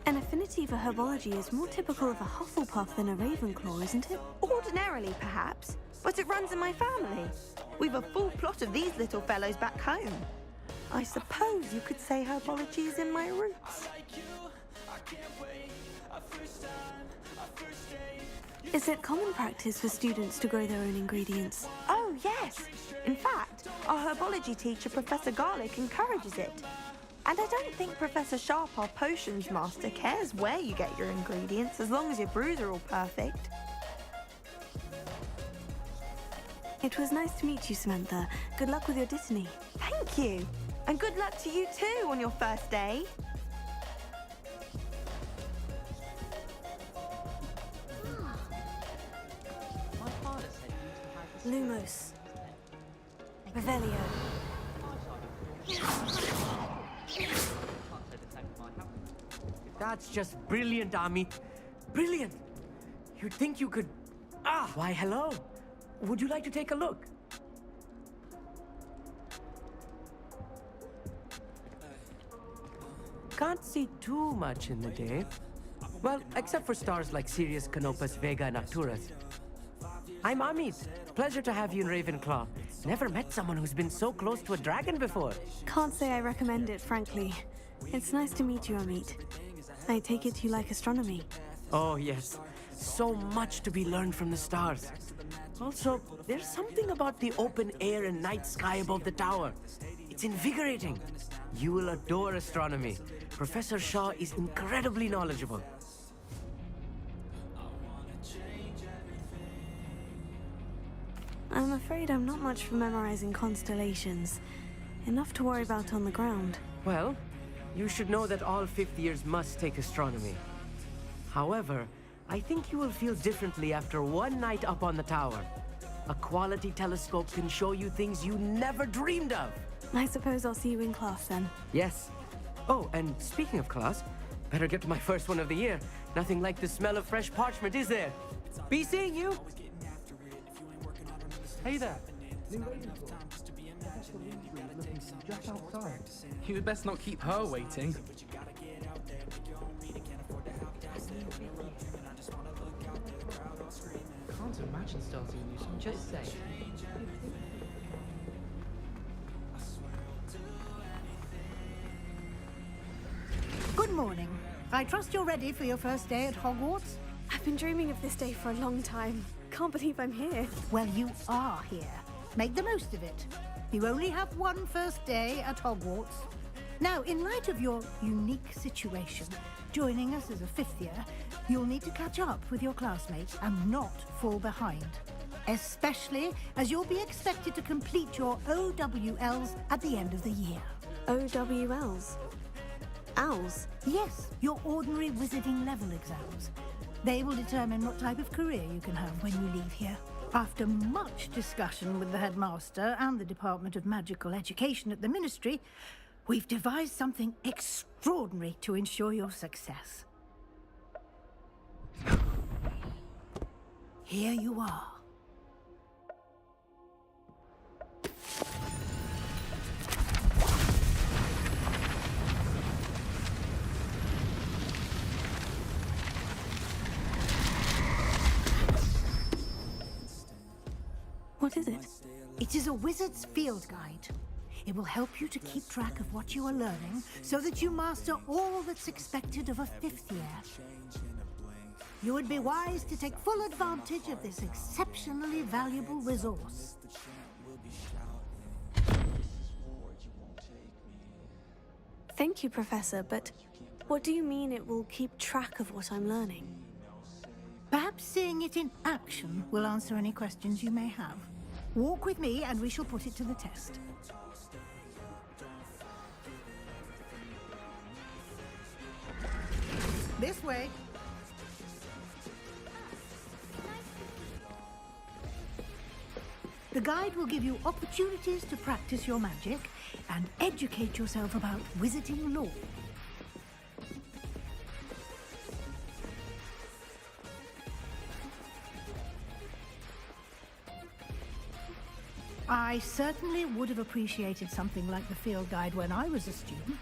An affinity for herbology is more typical of a Hufflepuff than a Ravenclaw, isn't it? Ordinarily, perhaps, but it runs in my family. We've a full plot of these little fellows back home. I suppose you could say herbology is in my roots. Is it common practice for students to grow their own ingredients? Oh, yes. In fact, our herbology teacher, Professor Garlick, encourages it. And I don't think Professor Sharp, our potions master, cares where you get your ingredients as long as your brews are all perfect. It was nice to meet you, Samantha. Good luck with your Dittany. Thank you. And good luck to you too on your first day. Lumos. Revelio. That's just brilliant, Amit. Brilliant! You'd think you could... Ah! Why, hello. Would you like to take a look? Can't see too much in the day. Well, except for stars like Sirius, Canopus, Vega, and Arcturus. I'm Amit. Pleasure to have you in Ravenclaw. Never met someone who's been so close to a dragon before. Can't say I recommend it, frankly. It's nice to meet you, Amit. I take it you like astronomy. Oh, yes. So much to be learned from the stars. Also, there's something about the open air and night sky above the tower. It's invigorating. You will adore astronomy. Professor Shaw is incredibly knowledgeable. I'm afraid I'm not much for memorizing constellations. Enough to worry about on the ground. Well, you should know that all fifth years must take astronomy. However, I think you will feel differently after one night up on the tower. A quality telescope can show you things you never dreamed of. I suppose I'll see you in class then. Yes. Oh, and speaking of class, better get to my first one of the year. Nothing like the smell of fresh parchment, is there? Be seeing you! Hey there! Just outside. You'd best not keep her waiting. Can't imagine starting a new song, just say. Good morning. I trust you're ready for your first day at Hogwarts? I've been dreaming of this day for a long time. Can't believe I'm here. Well, you are here. Make the most of it. You only have one first day at Hogwarts. Now, in light of your unique situation, joining us as a fifth year, you'll need to catch up with your classmates and not fall behind. Especially as you'll be expected to complete your OWLs at the end of the year. OWLs? Owls? Yes, your ordinary wizarding level exams. They will determine what type of career you can have when you leave here. After much discussion with the headmaster and the Department of Magical Education at the Ministry, we've devised something extraordinary to ensure your success. Here you are. What is it? It is a wizard's field guide. It will help you to keep track of what you are learning so that you master all that's expected of a fifth year. You would be wise to take full advantage of this exceptionally valuable resource. Thank you, Professor, but what do you mean it will keep track of what I'm learning? Perhaps seeing it in action will answer any questions you may have. Walk with me and we shall put it to the test. This way. The guide will give you opportunities to practice your magic and educate yourself about wizarding lore. I certainly would have appreciated something like the field guide when I was a student.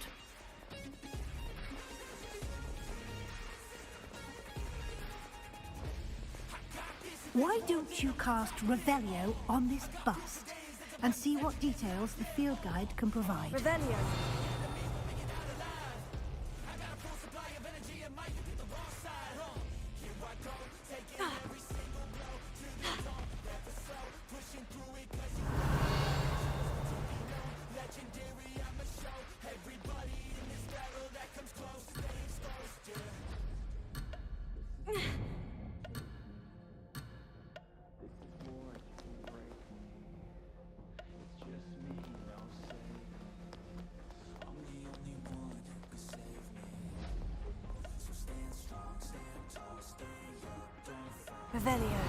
Why don't you cast Revelio on this bust and see what details the field guide can provide? Revelio. Revelio.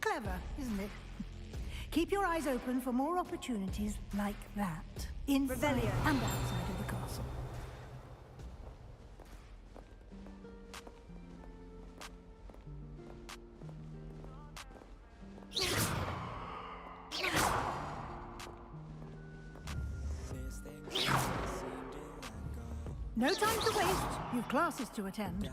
Clever, isn't it? Keep your eyes open for more opportunities like that, inside Revelio. and outside of the castle. No time to waste. You've classes to attend.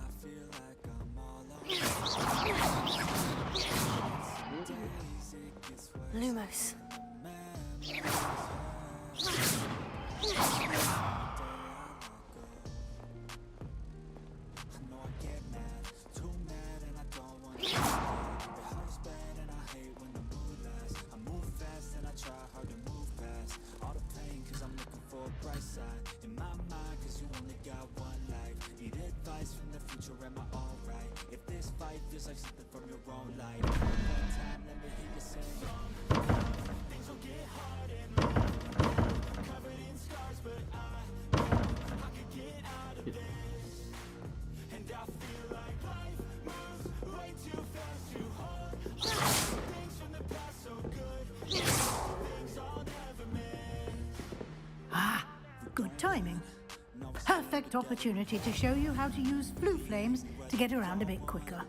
Lumos. perfect opportunity to show you how to use flue flames to get around a bit quicker.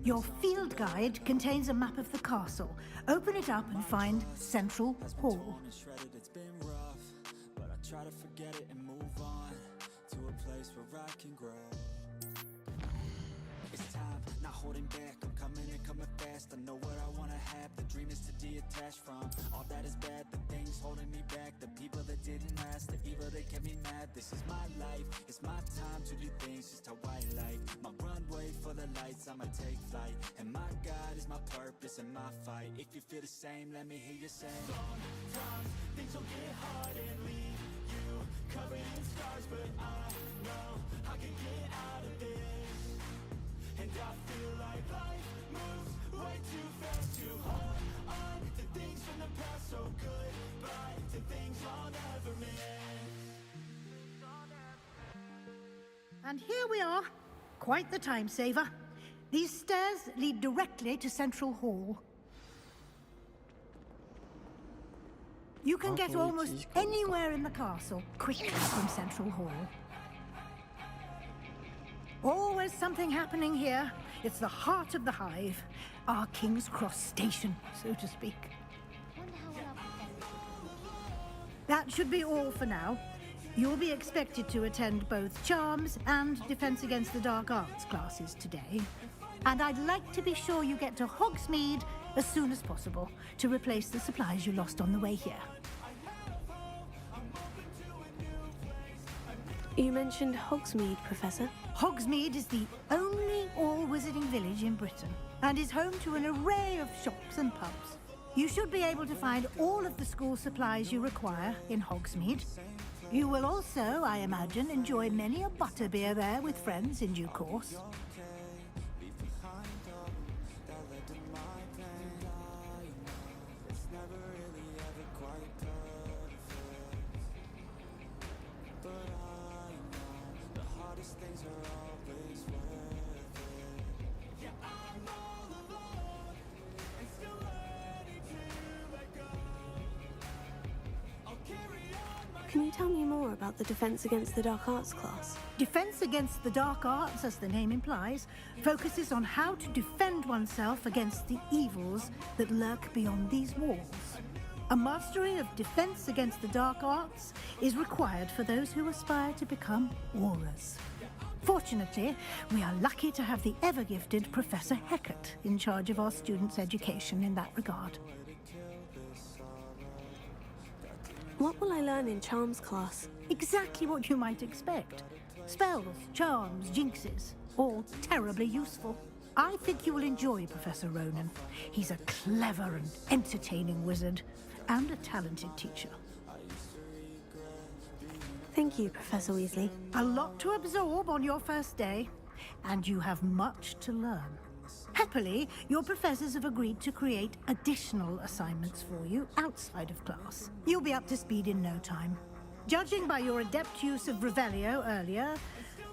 Your field guide contains a map of the castle. Open it up and find Central Hall. It's been rough, but I try to forget it and move on to a place where I can grow. It's time, not holding back. I'm coming and coming fast. I know what I wanna have. The dream is to detach from all that is bad. The things holding me back, the people that didn't last, the evil that kept me mad. This is my life, it's my time to do things just how I like. My runway for the lights, I'ma take flight. And my God is my purpose and my fight. If you feel the same, let me hear you say. Sometimes things will get hard and leave you covered in scars, but I know I can get out of this. And I feel like life moves way too fast to hold on to things from the past. So goodbye to things I'll never miss. And here we are. Quite the time saver. These stairs lead directly to Central Hall. You can get almost anywhere in the castle quickly from Central Hall. Always something happening here. It's the heart of the hive, our King's Cross station, so to speak. That should be all for now. You'll be expected to attend both Charms and Defense Against the Dark Arts classes today. And I'd like to be sure you get to Hogsmeade as soon as possible to replace the supplies you lost on the way here. You mentioned Hogsmeade, Professor. Hogsmeade is the only all-wizarding village in Britain and is home to an array of shops and pubs. You should be able to find all of the school supplies you require in Hogsmeade. You will also, I imagine, enjoy many a butterbeer there with friends in due course. Can you tell me more about the Defense Against the Dark Arts class? Defense Against the Dark Arts, as the name implies, focuses on how to defend oneself against the evils that lurk beyond these walls. A mastery of Defense Against the Dark Arts is required for those who aspire to become Aurors. Fortunately, we are lucky to have the ever-gifted Professor Heckert in charge of our students' education in that regard. What will I learn in Charms class? Exactly what you might expect. Spells, charms, jinxes, all terribly useful. I think you will enjoy Professor Ronan. He's a clever and entertaining wizard, and a talented teacher. Thank you, Professor Weasley. A lot to absorb on your first day, and you have much to learn. Happily, your professors have agreed to create additional assignments for you outside of class. You'll be up to speed in no time. Judging by your adept use of Revelio earlier,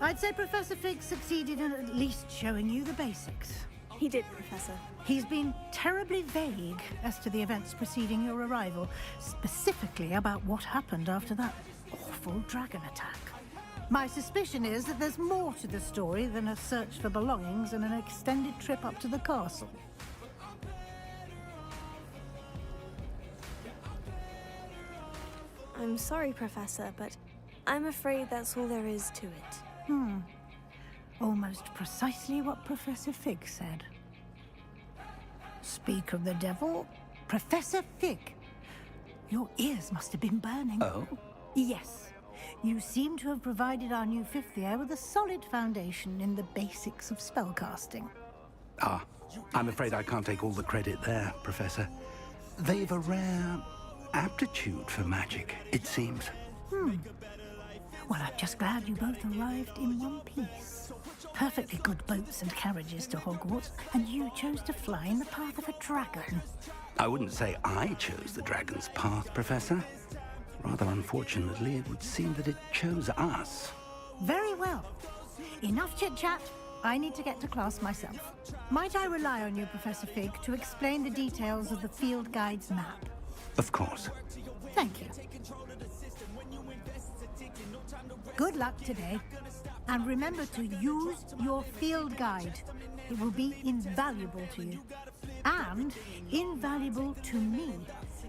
I'd say Professor Fig succeeded in at least showing you the basics. He did, Professor. He's been terribly vague as to the events preceding your arrival, specifically about what happened after that awful dragon attack. My suspicion is that there's more to the story than a search for belongings and an extended trip up to the castle. I'm sorry, Professor, but I'm afraid that's all there is to it. Almost precisely what Professor Fig said. Speak of the devil, Professor Fig. Your ears must have been burning. Oh? Yes. You seem to have provided our new fifth year with a solid foundation in the basics of spellcasting. Ah, I'm afraid I can't take all the credit there, Professor. They've a rare aptitude for magic, it seems. Well, I'm just glad you both arrived in one piece. Perfectly good boats and carriages to Hogwarts, and you chose to fly in the path of a dragon. I wouldn't say I chose the dragon's path, Professor. Rather unfortunately, it would seem that it chose us. Very well. Enough chit-chat. I need to get to class myself. Might I rely on you, Professor Fig, to explain the details of the field guide's map? Of course. Thank you. Good luck today. And remember to use your field guide. It will be invaluable to you. And invaluable to me,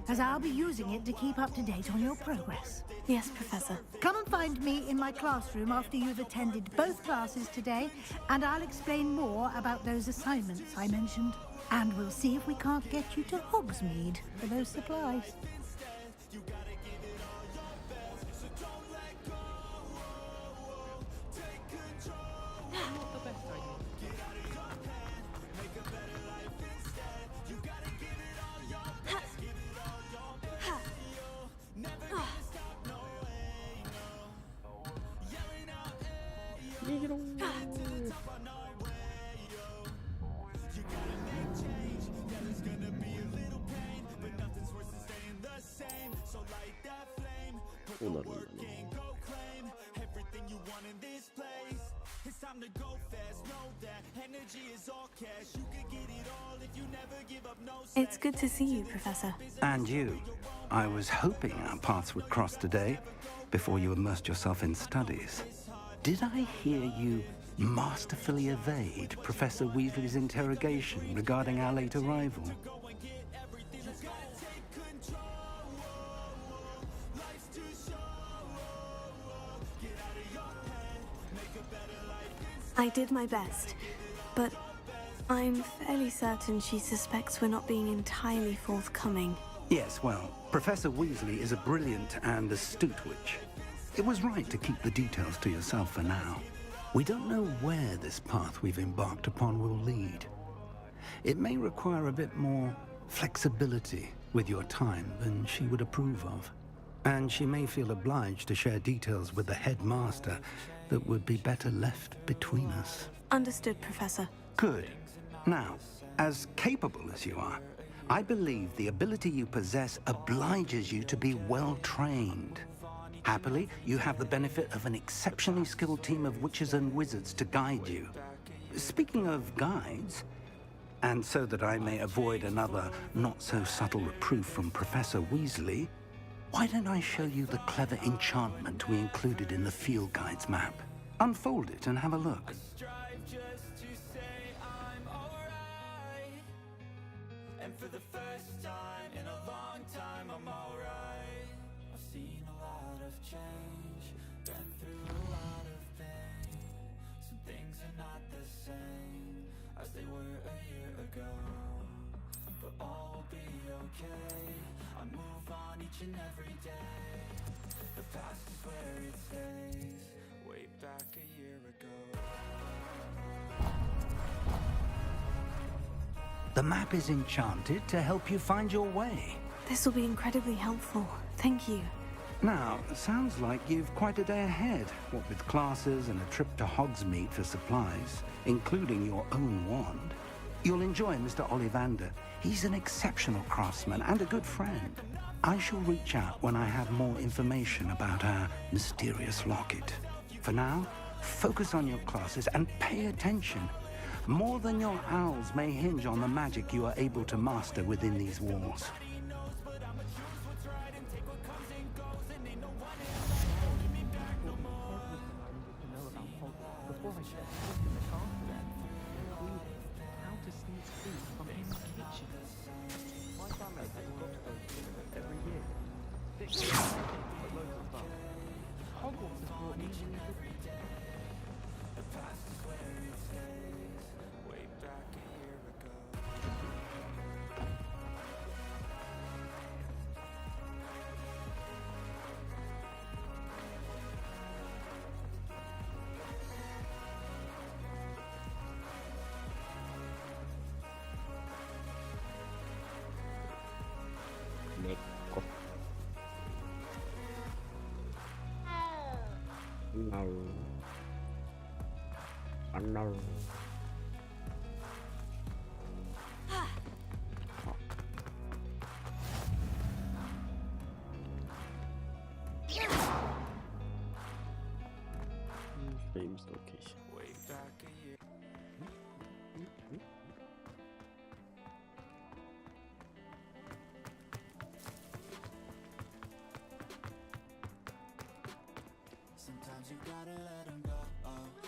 as I'll be using it to keep up to date on your progress. Yes, Professor. Come and find me in my classroom after you've attended both classes today, and I'll explain more about those assignments I mentioned. And we'll see if we can't get you to Hogsmeade for those supplies. It's good to see you, Professor. And you. I was hoping our paths would cross today, before you immersed yourself in studies. Did I hear you masterfully evade Professor Weasley's interrogation regarding our late arrival? I did my best, but I'm fairly certain she suspects we're not being entirely forthcoming. Yes, well, Professor Weasley is a brilliant and astute witch. It was right to keep the details to yourself for now. We don't know where this path we've embarked upon will lead. It may require a bit more flexibility with your time than she would approve of. And she may feel obliged to share details with the headmaster that would be better left between us. Understood, Professor. Good. Now, as capable as you are, I believe the ability you possess obliges you to be well trained. Happily, you have the benefit of an exceptionally skilled team of witches and wizards to guide you. Speaking of guides, and so that I may avoid another not-so-subtle reproof from Professor Weasley, why don't I show you the clever enchantment we included in the field guide's map? Unfold it and have a look. And for the first time in a long time, I'm alright. I've seen a lot of change, been through a lot of pain. Some things are not the same as they were a year ago, but all will be okay. I move on each and every day. The past is where it stays, way back a year ago. The map is enchanted to help you find your way. This will be incredibly helpful. Thank you. Now, sounds like you've quite a day ahead, what with classes and a trip to Hogsmeade for supplies, including your own wand. You'll enjoy Mr. Ollivander. He's an exceptional craftsman and a good friend. I shall reach out when I have more information about our mysterious locket. For now, focus on your classes and pay attention. More than your owls may hinge on the magic you are able to master within these walls. Hogwarts has brought me No. No. Famous location. Way back a year. Sometimes you gotta let 'em go.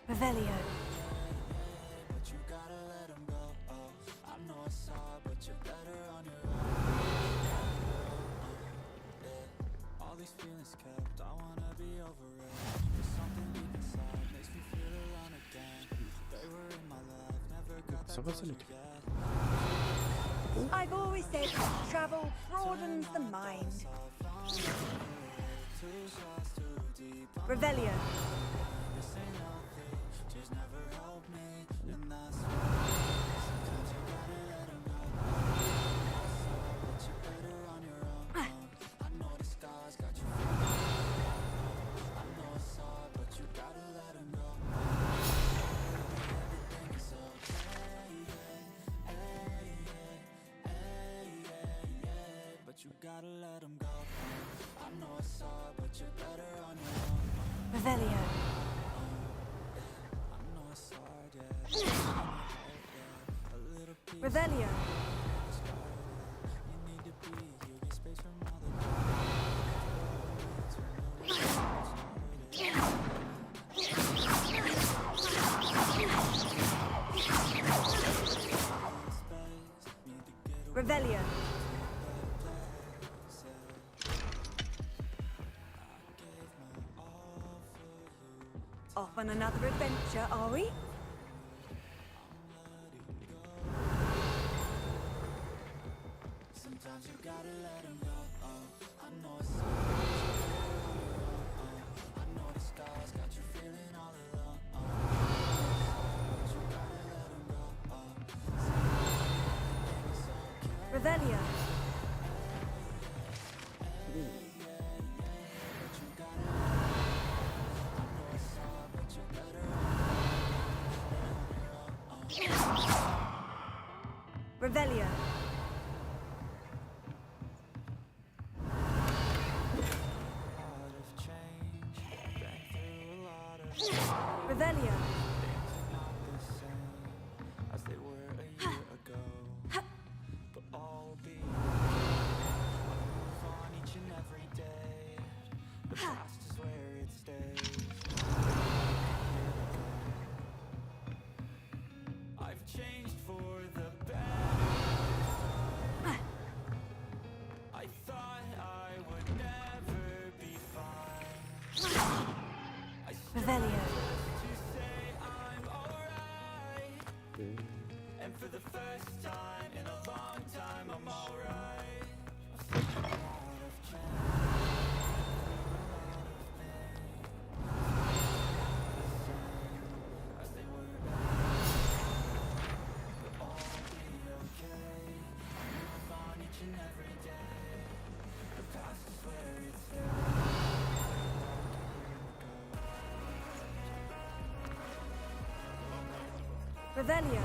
Revelio. I've always said travel broadens the mind. Revelio. Revelio. Revelio. Revelio. Off on another adventure, are we? Sometimes you gotta let him go. I know it's I know the scars got you feeling all alone. But you gotta let him go. Revelio. Revelio. Revelio. As they were a year ago. But all be move on each and every day. The past is where it stays. I've changed for the better. I thought I would never be fine. Revelio. To say I'm alright. And for the first time in a long time, I'm alright. I've seen a lot of change. As they were but all be okay. Move on each and every day. The past is where it stays. Revelio.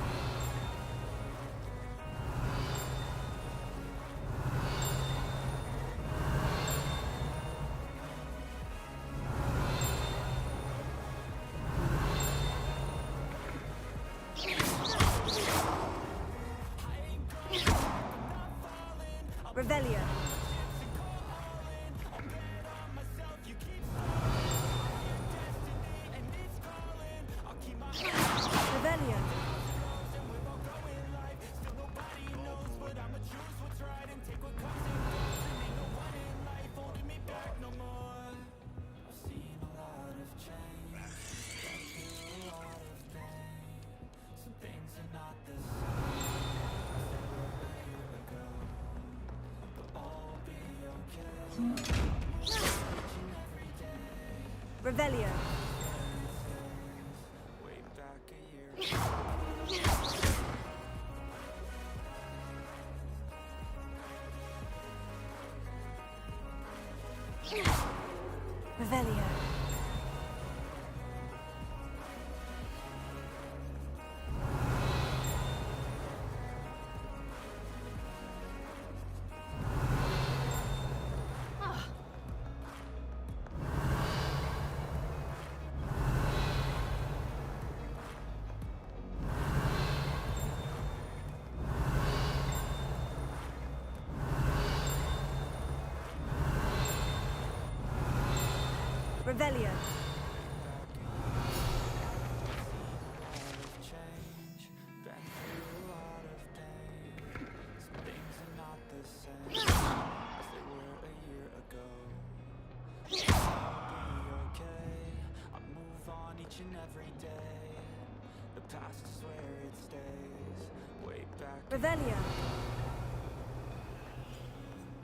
Revelio. Revelio. Revelio. Way back a year Revelio. Revelio. Revelio.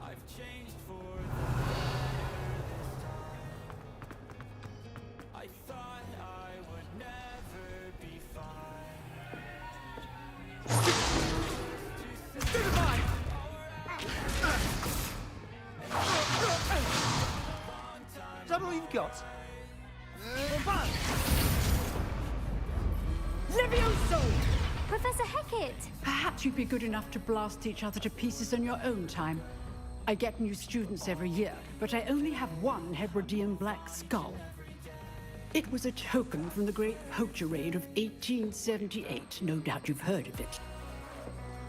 I've changed for I thought I would never be fine. Is that all you've got? Levioso! Professor Hecat! Perhaps you'd be good enough to blast each other to pieces in your own time. I get new students every year, but I only have one Hebridean black skull. It was a token from the Great Poacher Raid of 1878. No doubt you've heard of it.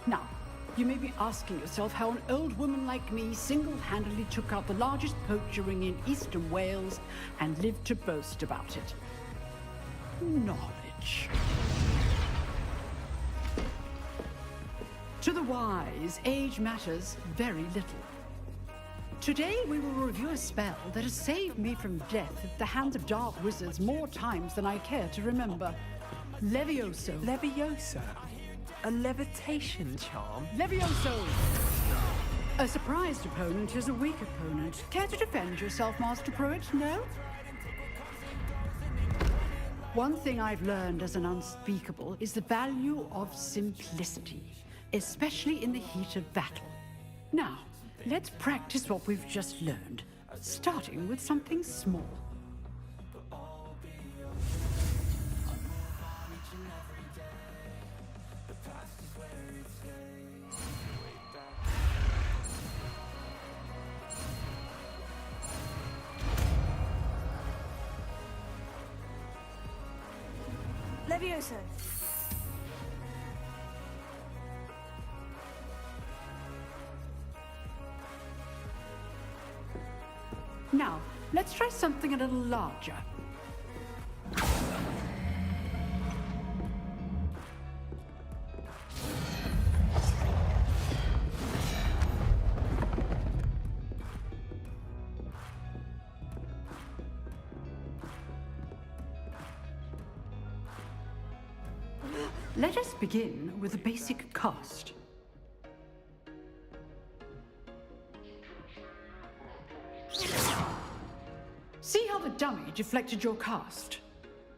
Now, you may be asking yourself how an old woman like me single-handedly took out the largest poacher ring in eastern Wales and lived to boast about it. Knowledge. To the wise, age matters very little. Today we will review a spell that has saved me from death at the hands of dark wizards more times than I care to remember. Levioso. Levioso? A levitation charm? Levioso! A surprised opponent is a weak opponent. Care to defend yourself, Master Pruitt? No? One thing I've learned as an unspeakable is the value of simplicity, especially in the heat of battle. Now, let's practice what we've just learned, starting with something small. Levioso. Now, let's try something a little larger. Let us begin with a basic cast. See how the dummy deflected your cast?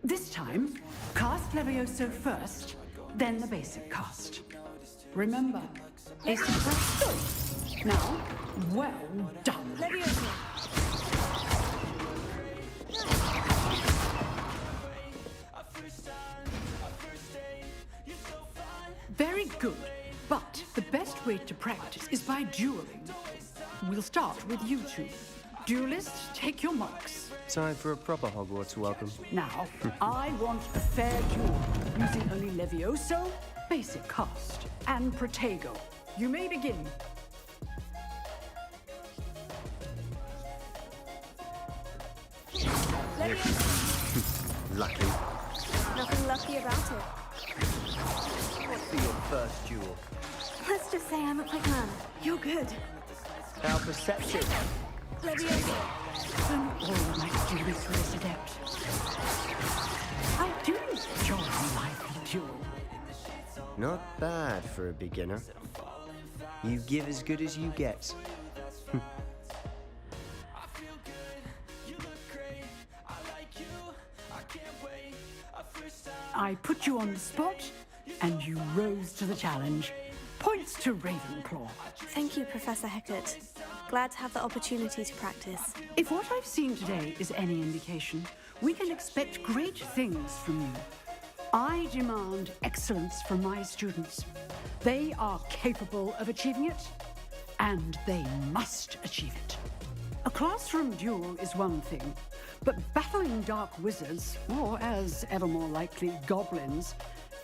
This time, cast Levioso first, then the basic cast. Remember, a surprise. Now, well done. Levioso. Very good, but the best way to practice is by dueling. We'll start with you two. Duelists, take your marks. Time for a proper Hogwarts welcome. Now, I want a fair duel, using only Levioso, basic cast, and Protego. You may begin. Lucky. Nothing lucky about it. What's for your first duel? Let's just say I'm a quick man. You're good. Our perception. Levioso. When all my students were this adept. I do enjoy a lively duel. Not bad for a beginner. You give as good as you get. I put you on the spot, and you rose to the challenge. Points to Ravenclaw. Thank you, Professor Hecat. Glad to have the opportunity to practice. If what I've seen today is any indication, we can expect great things from you. I demand excellence from my students. They are capable of achieving it, and they must achieve it. A classroom duel is one thing, but battling dark wizards, or as ever more likely, goblins,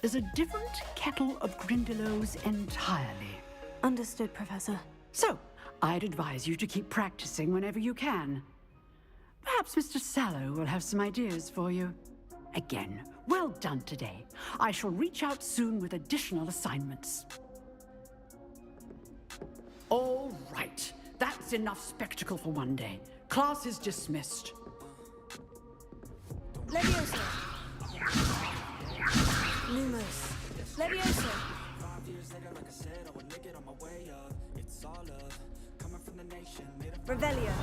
is a different kettle of Grindylows entirely. Understood, Professor. So, I'd advise you to keep practicing whenever you can. Perhaps Mr. Sallow will have some ideas for you. Again, well done today. I shall reach out soon with additional assignments. All right. That's enough spectacle for one day. Class is dismissed. Levioso. Lumos. Levioso. Revelio.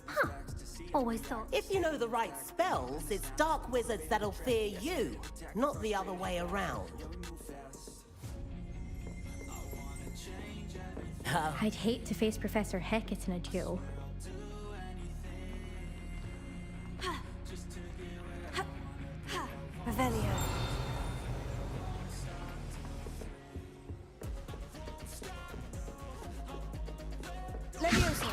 Huh. Always thought. If you know the right spells, it's dark wizards that'll fear you, not the other way around. I'd hate to face Professor Hecat in a duel. Revelio. Levioso.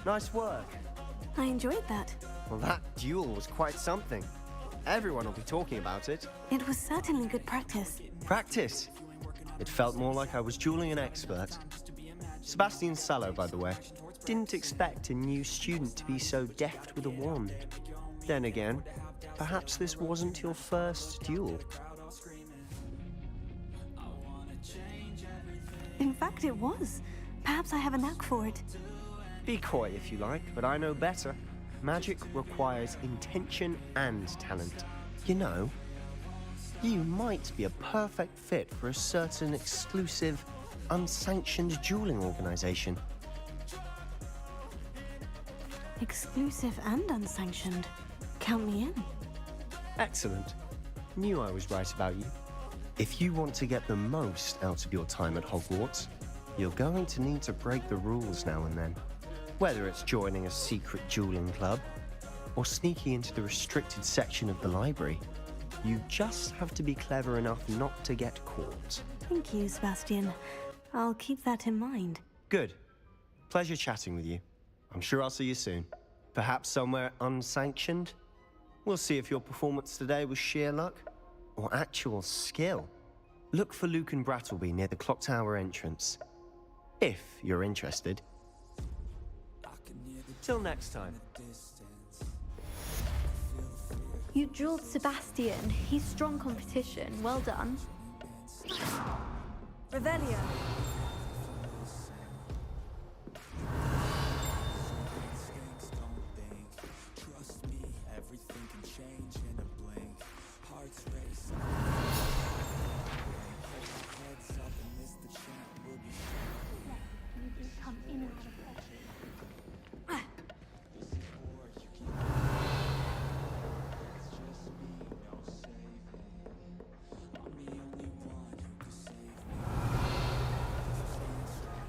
Nice work. I enjoyed that. Well, that duel was quite something. Everyone will be talking about it. It was certainly good practice. Practice? It felt more like I was dueling an expert. Sebastian Sallow, by the way. Didn't expect a new student to be so deft with a wand. Then again, perhaps this wasn't your first duel. In fact, it was. Perhaps I have a knack for it. Be coy if you like, but I know better. Magic requires intention and talent. You know, you might be a perfect fit for a certain exclusive, unsanctioned dueling organization. Exclusive and unsanctioned. Count me in. Excellent. Knew I was right about you. If you want to get the most out of your time at Hogwarts, you're going to need to break the rules now and then. Whether it's joining a secret dueling club or sneaking into the restricted section of the library, you just have to be clever enough not to get caught. Thank you, Sebastian. I'll keep that in mind. Good. Pleasure chatting with you. I'm sure I'll see you soon. Perhaps somewhere unsanctioned? We'll see if your performance today was sheer luck or actual skill. Look for Luke and Brattleby near the clock tower entrance. If you're interested. Till next time. You dueled Sebastian. He's strong competition. Well done. Revelio.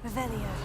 Revelio.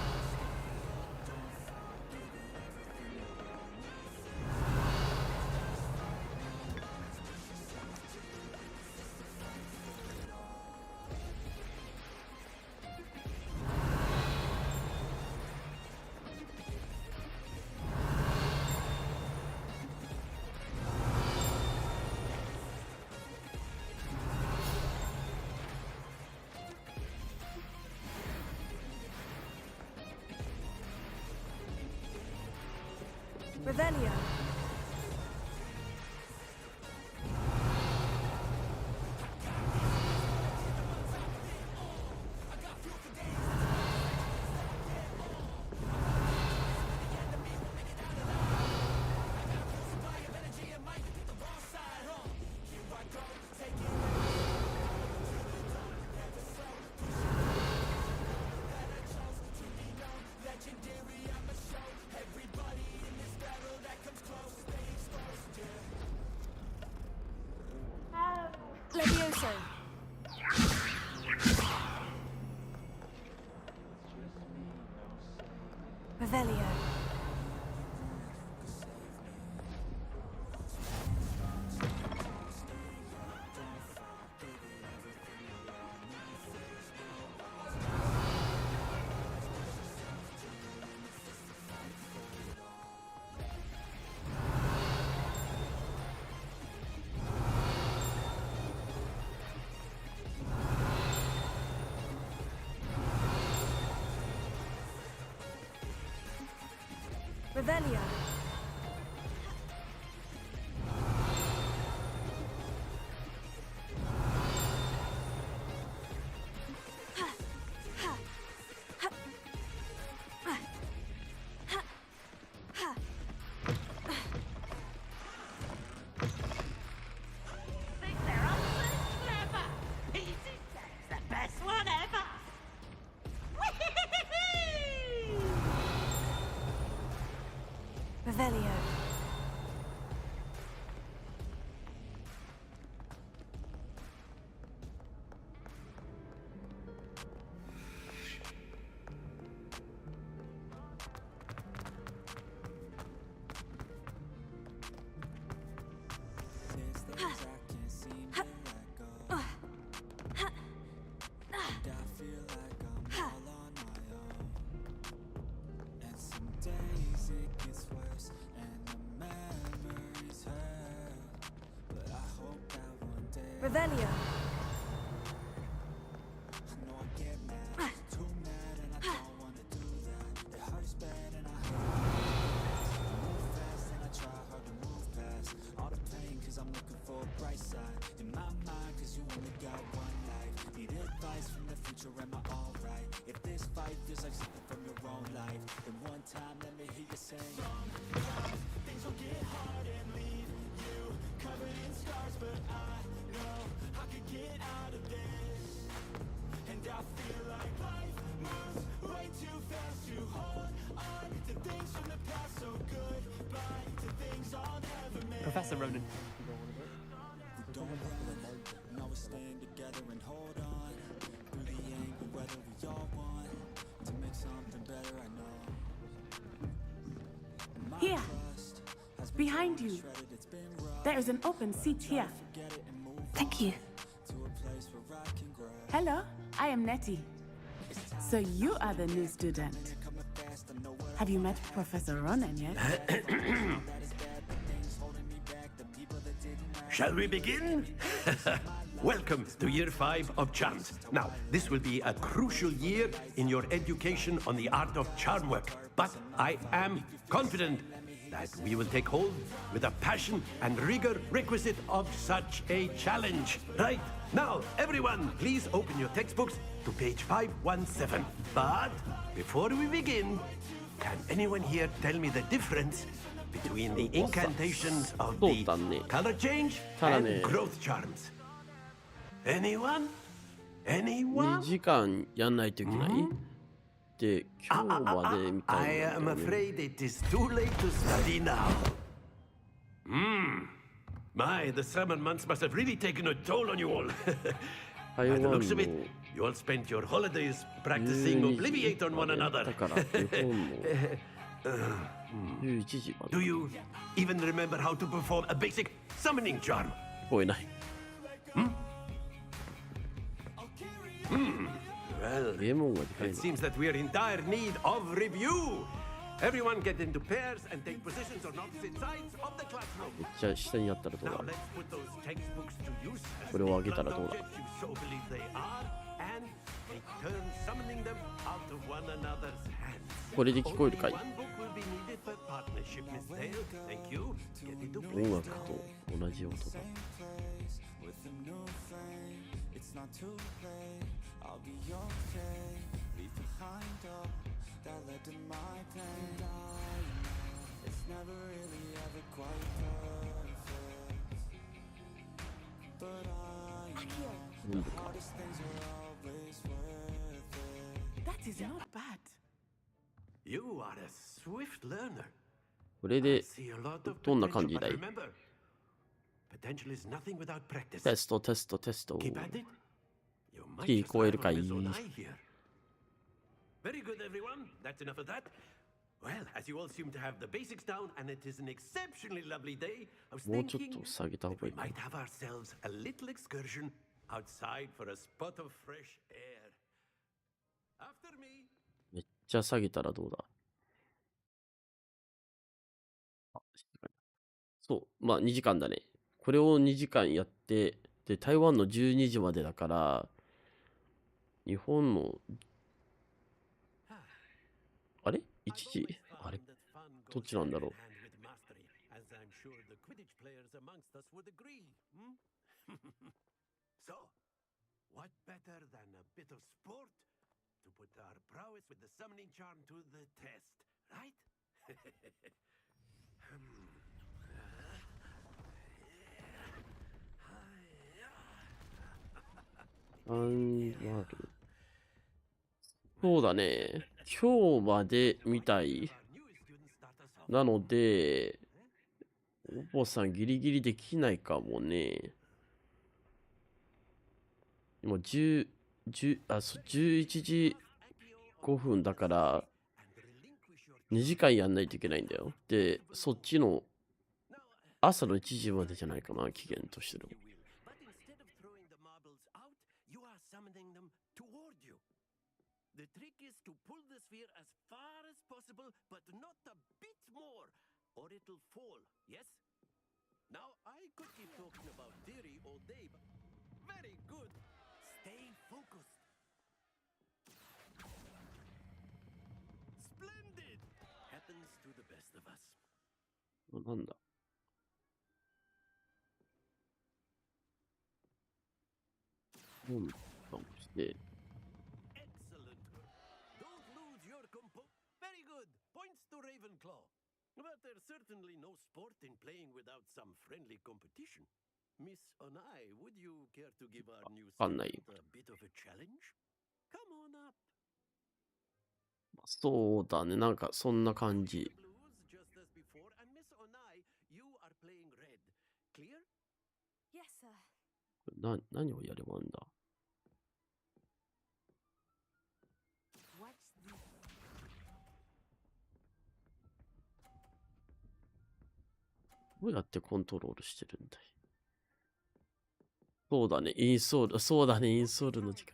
Revelio. Levioso. Revelio. Revelio. Revelio. Professor Ronan. Here, behind you. There is an open seat here. Thank you. Hello, I am Nettie. So you are the new student. Have you met Professor Ronan yet? Shall we begin? Welcome to year 5 of charms. Now, this will be a crucial year in your education on the art of charm work. But I am confident that we will take hold with the passion and rigor requisite of such a challenge. Right, now, everyone, please open your textbooks to page 517. But before we begin, can anyone here tell me the difference between the incantations of the color change and growth charms? Anyone? Anyone? 2時間やんないといけないで、今日までみた I いな am んだよね。 afraid it is too late to study now. My, the summer months must have really taken a toll on you all. By the looks of it, you all spent your holidays practicing Obliviate on one another. だから日本も11時まで Do you even remember how to perform a basic summoning charm? 聞こえない。 Well, it seems that we are in dire need of review. Everyone get into pairs and take positions on opposite sides of the classroom. めっちゃ下にあったらどう Now だ let's put those textbooks to use. これを上げたらどうだ You so believe they are, and take turns summoning them out of one another's hands. これで聞こえるかい One book will be needed for partnership, Miss Dale. Thank you. Get into 音 place 楽 now. と同じ音が。 It's not too late, I'll be okay. Leave behind all that led to my pain. I know it's never really ever quite perfect, but I know the hardest things are always worth it. That is not bad. You are a swift learner. これで See a lot of どんな potential, 感じ but だい remember, potential is nothing without practice. テストテストテスト。 Keep at it. You might 聞 just こえる have か a い result I hear. Very good, everyone. That's enough of that. Well, as you all seem to have the basics down, and it is an exceptionally lovely day, I was もうちょっ thinking と下げた方がい we いかな might have ourselves a little excursion outside for a spot of fresh air. After me. めっちゃ下げたらどうだあそう、まあ2時間だね。これを2時間やって、で、台湾の12時までだから、日本の、あれ ?1 時あれどっちなんだろう As I'm sure the Quidditch players amongst us would agree. So, what better than a bit of sport to put our prowess with the summoning charm to the test, right? Unlock. そうだね。今日までみたい。なので、お坊さんギリギリできないかもね。今11時5分だから、2時間やんないといけないんだよ。で、そっちの朝の1時までじゃないかな、期限としての。The trick is to pull the sphere as far as possible, but not a bit more, or it'll fall, yes? Now, I could keep talking about theory all day, but... Very good. Stay focused. Splendid. Happens to the best of us. なんだ。うんかもして。Excellent. Don't lose your Very good. Points to Ravenclaw. But there's certainly no sport in playing without some friendly competition. Miss Onai, would you care to give our new student a bit of a challenge? Come on up. そうだね、なんかそんな感じ。Just as before, and Miss Onai, you are playing red. Clear? Yes, sir. 何をやればいいんだ。どうやってコントロールしてるんだい。そうだね、インストール、そうだね、インストールの時間。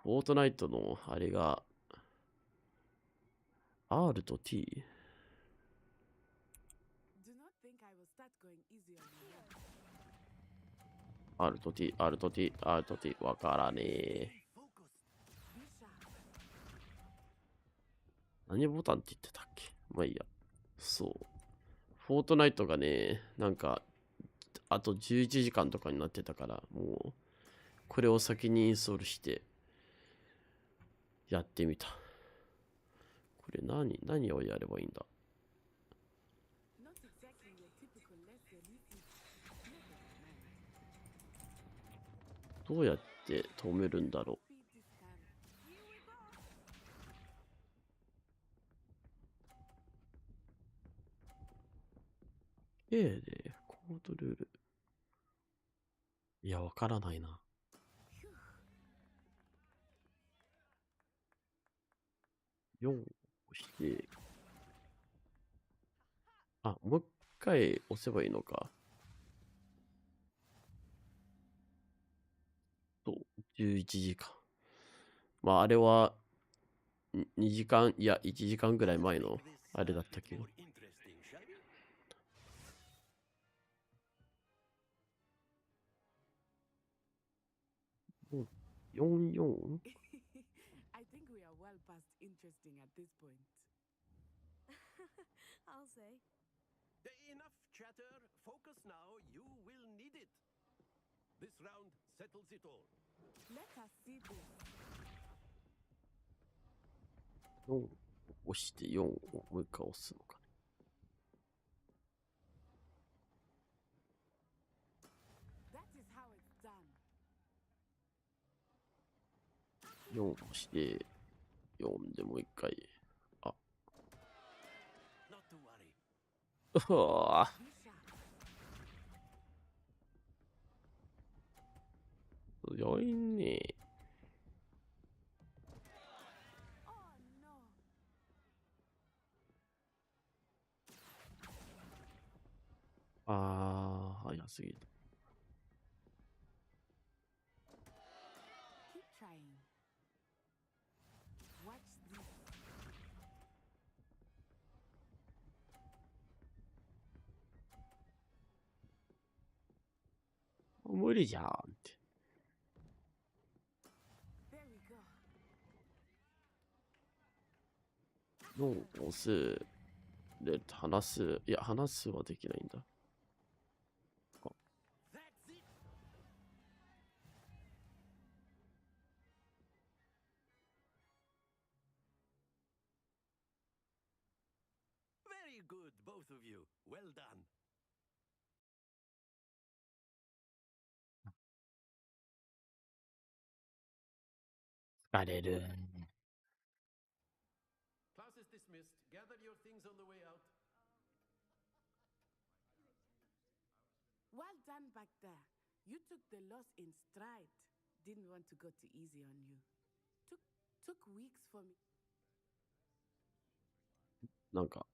フォートナイトのあれが、R と T。R と T、R と T、R と T、わからねえ。何ボタンって言ってたっけ。まあいいや。そう。フォートナイトがね、なんか、あと11時間とかになってたから、もう、これを先にインストールして、やってみた。これ何をやればいいんだ。どうやって止めるんだろう。A でコードルール。いや、わからないな。4を押して、あ、もう一回押せばいいのか。そう、11時間。まあ、あれは、2時間、いや、1時間ぐらい前の、あれだったけど。44? I think we are well past interesting at this point. I'll say. Enough chatter. Focus now. You will need it. This round settles it all. Let us see this. 4を押して4をもう一回押すのかね。That is how it's done. 4を押して4でもう一回。あ。うわぁ。強いね。ああ、早すぎる。Keep trying. Watch this. 無理じゃんって。There we go. 4を押す。で、話す。いや、話すはできないんだ。Very good, both of you. Well done. 疲れる。Class is dismissed. Gather your things on the way out. Well done back there. You took the loss in stride. Didn't want to go too easy on you. Took weeks for me. なんか。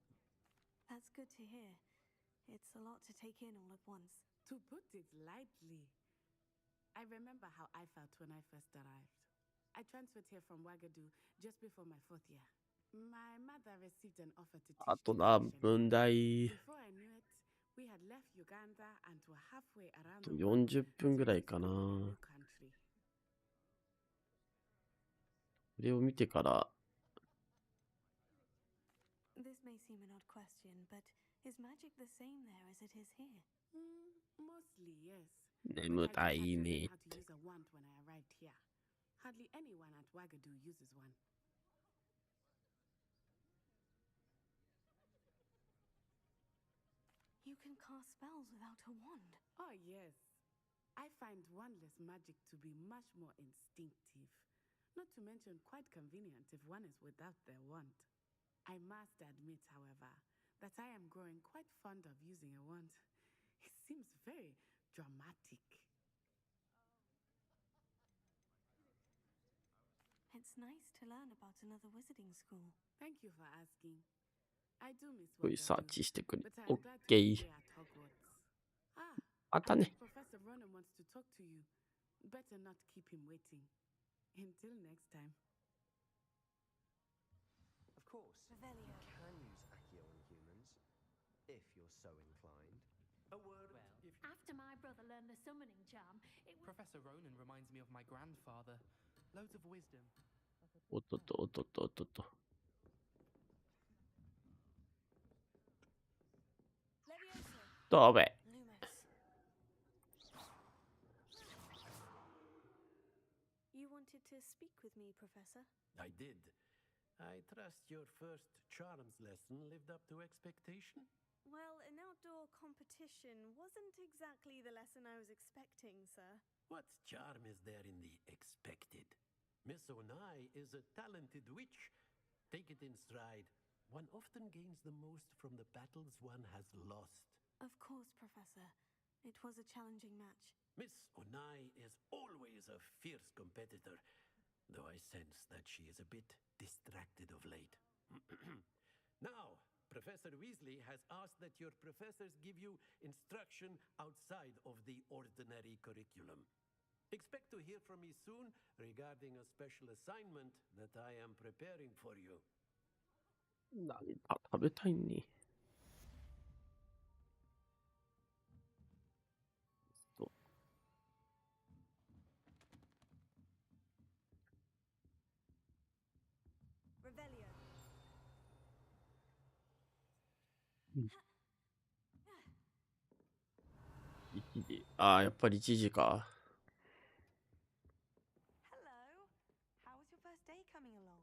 That's good to hear. It's a lot to take in all at once. To put it lightly. I remember how I felt when I first arrived. I transferred here from Wagadu just before my 4th year. My mother received an offer to teach. あと何分だい。 Before I knew it, We had left Uganda and were halfway around と the world. 40分ぐらいかな。これを見てから、 This may seem an odd question, but is magic the same there as it is here? Mostly, yes. 眠たいね。 How to use a wand when I arrived here. Hardly anyone at Wagadu uses one. You can cast spells without a wand. Oh, yes. I find wandless magic to be much more instinctive. Not to mention quite convenient if one is without their wand. I must admit, however, that I am growing quite fond of using a wand. It seems very dramatic. It's nice to learn about another wizarding school. Thank you for asking. I do miss これサーチ Wagadu, してくれ。 but I'm OK。 glad to be here at Hogwarts. Ah, あったね。 Professor Ronan wants to talk to you. Better not keep him waiting. Until next time. Of course, you can use Accio on humans, if you're so inclined. A word. Well, After my brother learned the summoning charm, it was... Professor Ronan reminds me of my grandfather. Loads of wisdom. おっとっとおっとっとおっとっと。 どうべ。 You wanted to speak with me, Professor? I did. I trust your first charms lesson lived up to expectation? Well, an outdoor competition wasn't exactly the lesson I was expecting, sir. What charm is there in the expected? Miss Onai is a talented witch. Take it in stride. One often gains the most from the battles one has lost. Of course, Professor. It was a challenging match. Miss Onai is always a fierce competitor, though I sense that she is a bit distracted of late. Now, Professor Weasley has asked that your professors give you instruction outside of the ordinary curriculum. Expect to hear from me soon regarding a special assignment that I am preparing for you. 何か食べたいね。 Revelio. 1時。ああ、やっぱり1時か。 Hello. How was your first day coming along?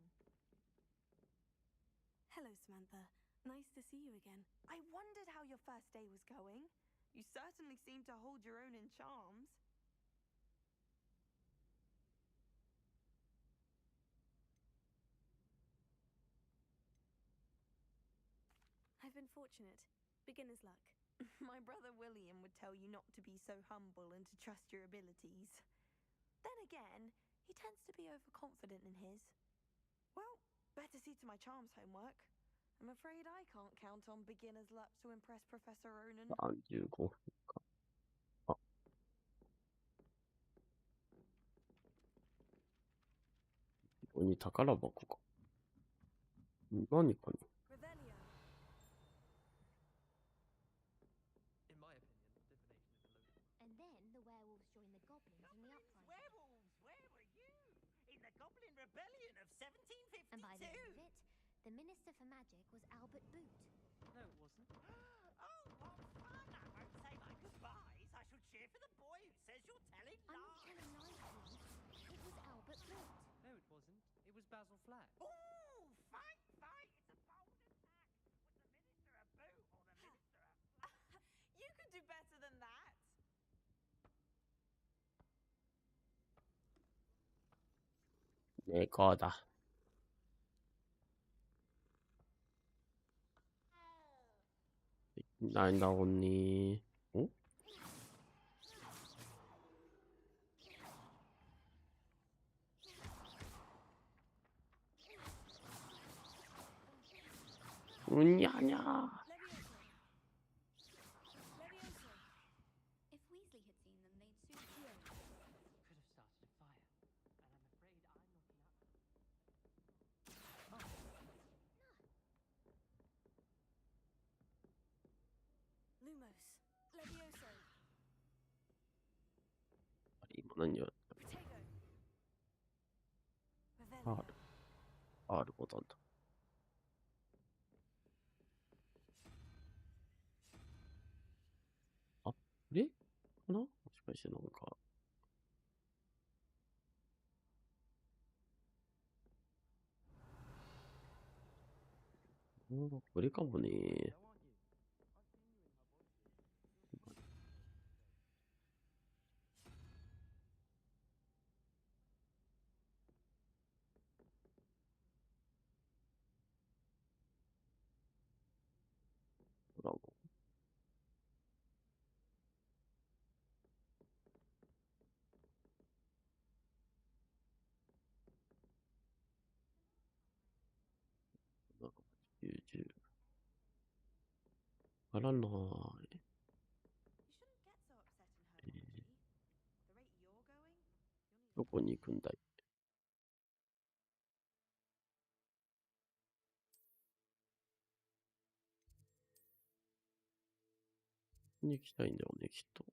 Hello, Samantha. Nice to see you again. I wondered how your first day was going. You certainly seem to hold your own in charms. I've been fortunate. Beginner's luck. My brother William would tell you not to be so humble and to trust your abilities. Then again, he tends to be overconfident in his. Well, better see to my charms homework. I'm afraid I can't count on beginner's luck to impress Professor Ronan. 35分か。あ。ここに宝箱か。何かね。 In my opinion, divination is a load of... And then the werewolves joined the goblins in the uprising. Werewolves, where were you? In the Goblin Rebellion of 1752? And by the end of it, the Minister for Magic was Albert Boot. No, it wasn't. Oh, what fun! I won't say my goodbyes. I shall cheer for the boy who says you're telling I'm not lies. telling lies, please. It was Albert Boot. No, it wasn't. It was Basil Flack. Ooh, fight, fight! It's a bold attack. Was the Minister a boot or the Minister a flat? You could do better than that. 猫だ。なんだろうね。お？うにゃにゃ。 If Weasley had seen them, they'd soon hear it. Could have started a fire. And I'm afraid I'm not enough. Lumos. 何をR ボタンだ。あ、これかな？もしかしてなんか。これかもね。ドラゴン。90。あらない。どこに行くんだい？に行きたいんだよね、きっと。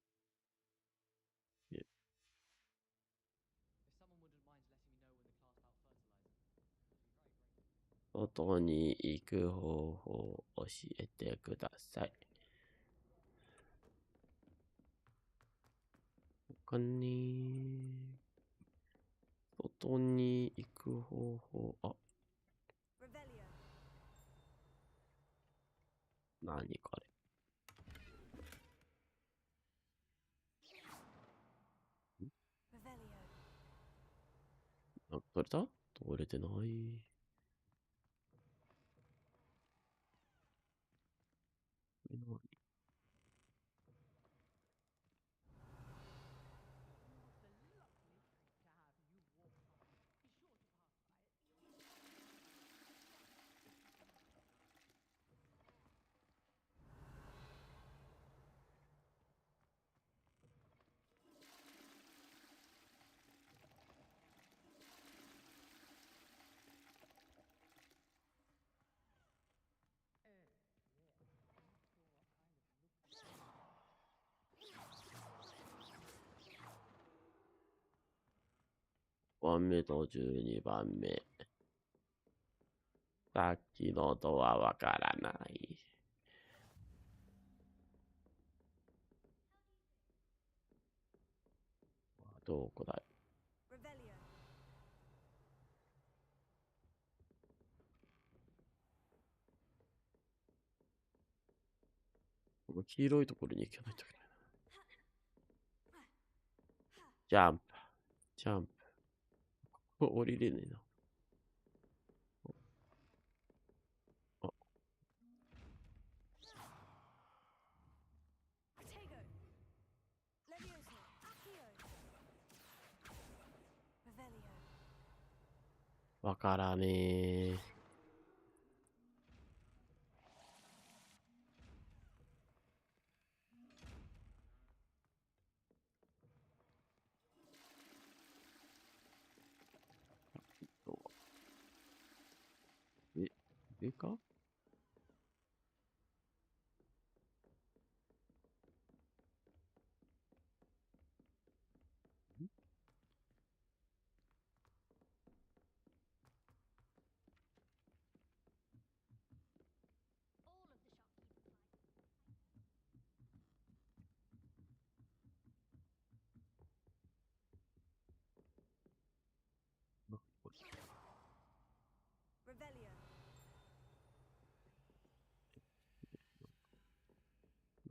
外に行く方法を教えてください。他に、外に行く方法、あ、何これ。なんか取れた？取れてない。何？1番目と12番目。さっきのとはわからない。どこだい？この黄色いところに行かないといけないな。ジャンプ。ジャンプ。ここ降りれねえな。あ。わからねえ。上か？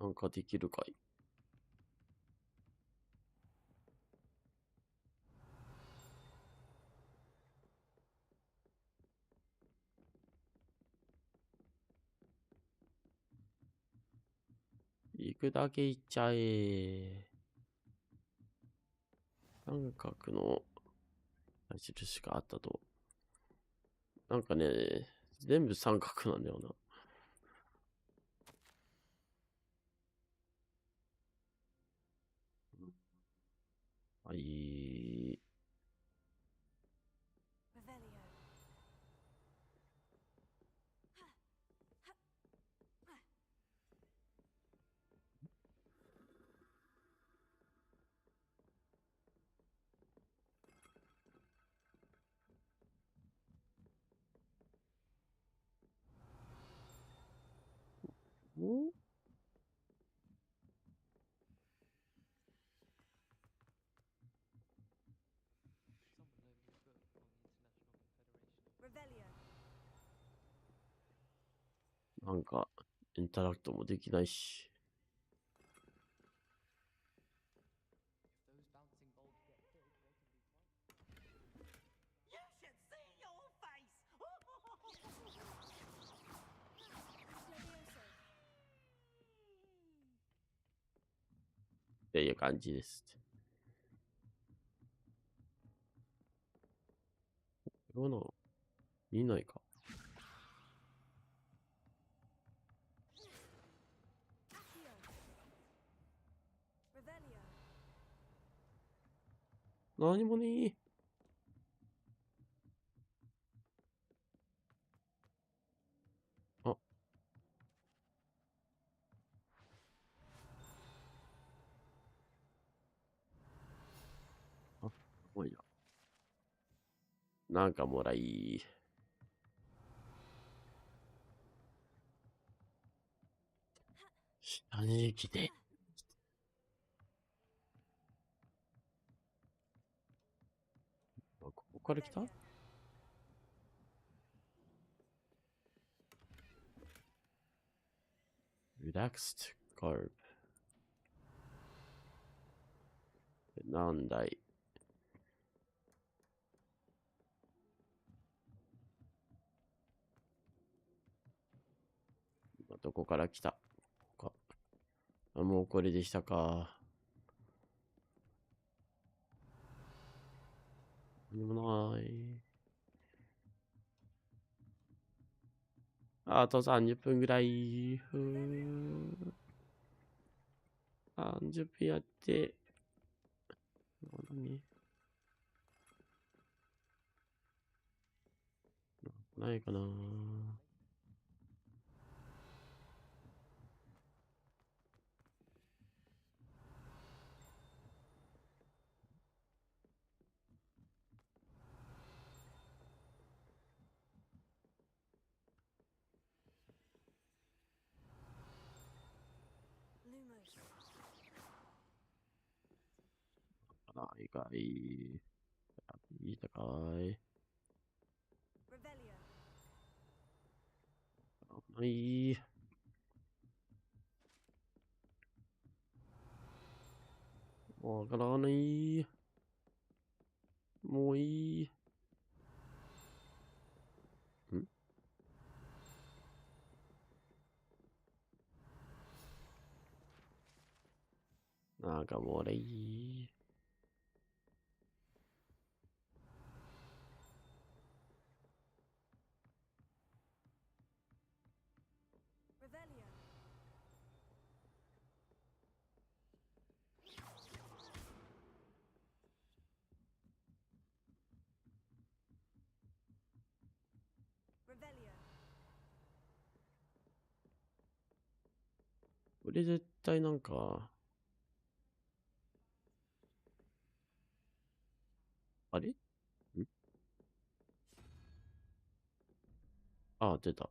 なんかできるかい？行くだけ行っちゃえ。三角の矢印があったと。なんかね、全部三角なんだよな。はい。おなんか、インタラクトもできないし。っていう感じです。どうなの？見ないか。何もねえ。あ。あ、もういいや。なんかもらい。下に来て。ここから来た？Relaxed Curve。なんだい？どこから来た？あ、もうこれでしたか。何もない。あと30分ぐらい。30分やって。何？ないかな。ないかい。いいたかい。ない。わからない。もういい。なんかもうれい。これ絶対なんか、あれ？あ、出た。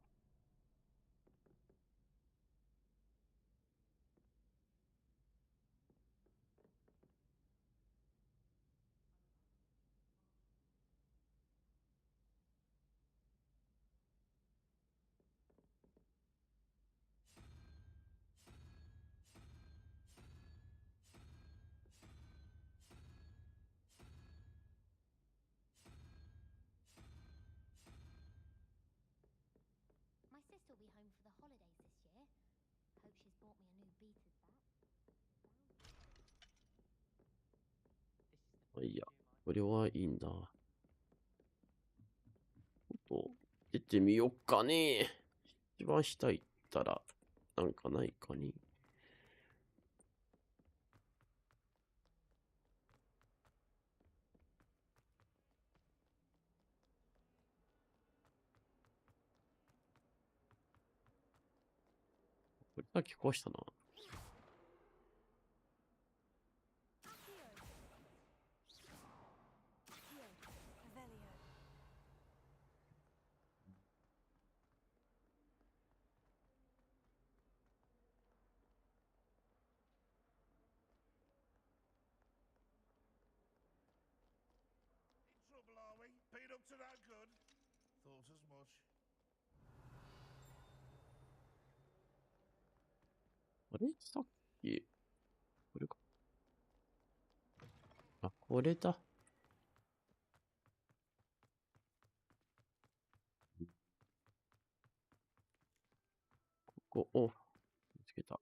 My sister will be home for the holidays this year. Hope she's bought me a new beater's bat. いや、これはいいんだ。と、出てみよっかね。一番下行ったら、なんかないかに。これさっき壊したな。あれさっき、これか。あ、これだ。ここを見つけた。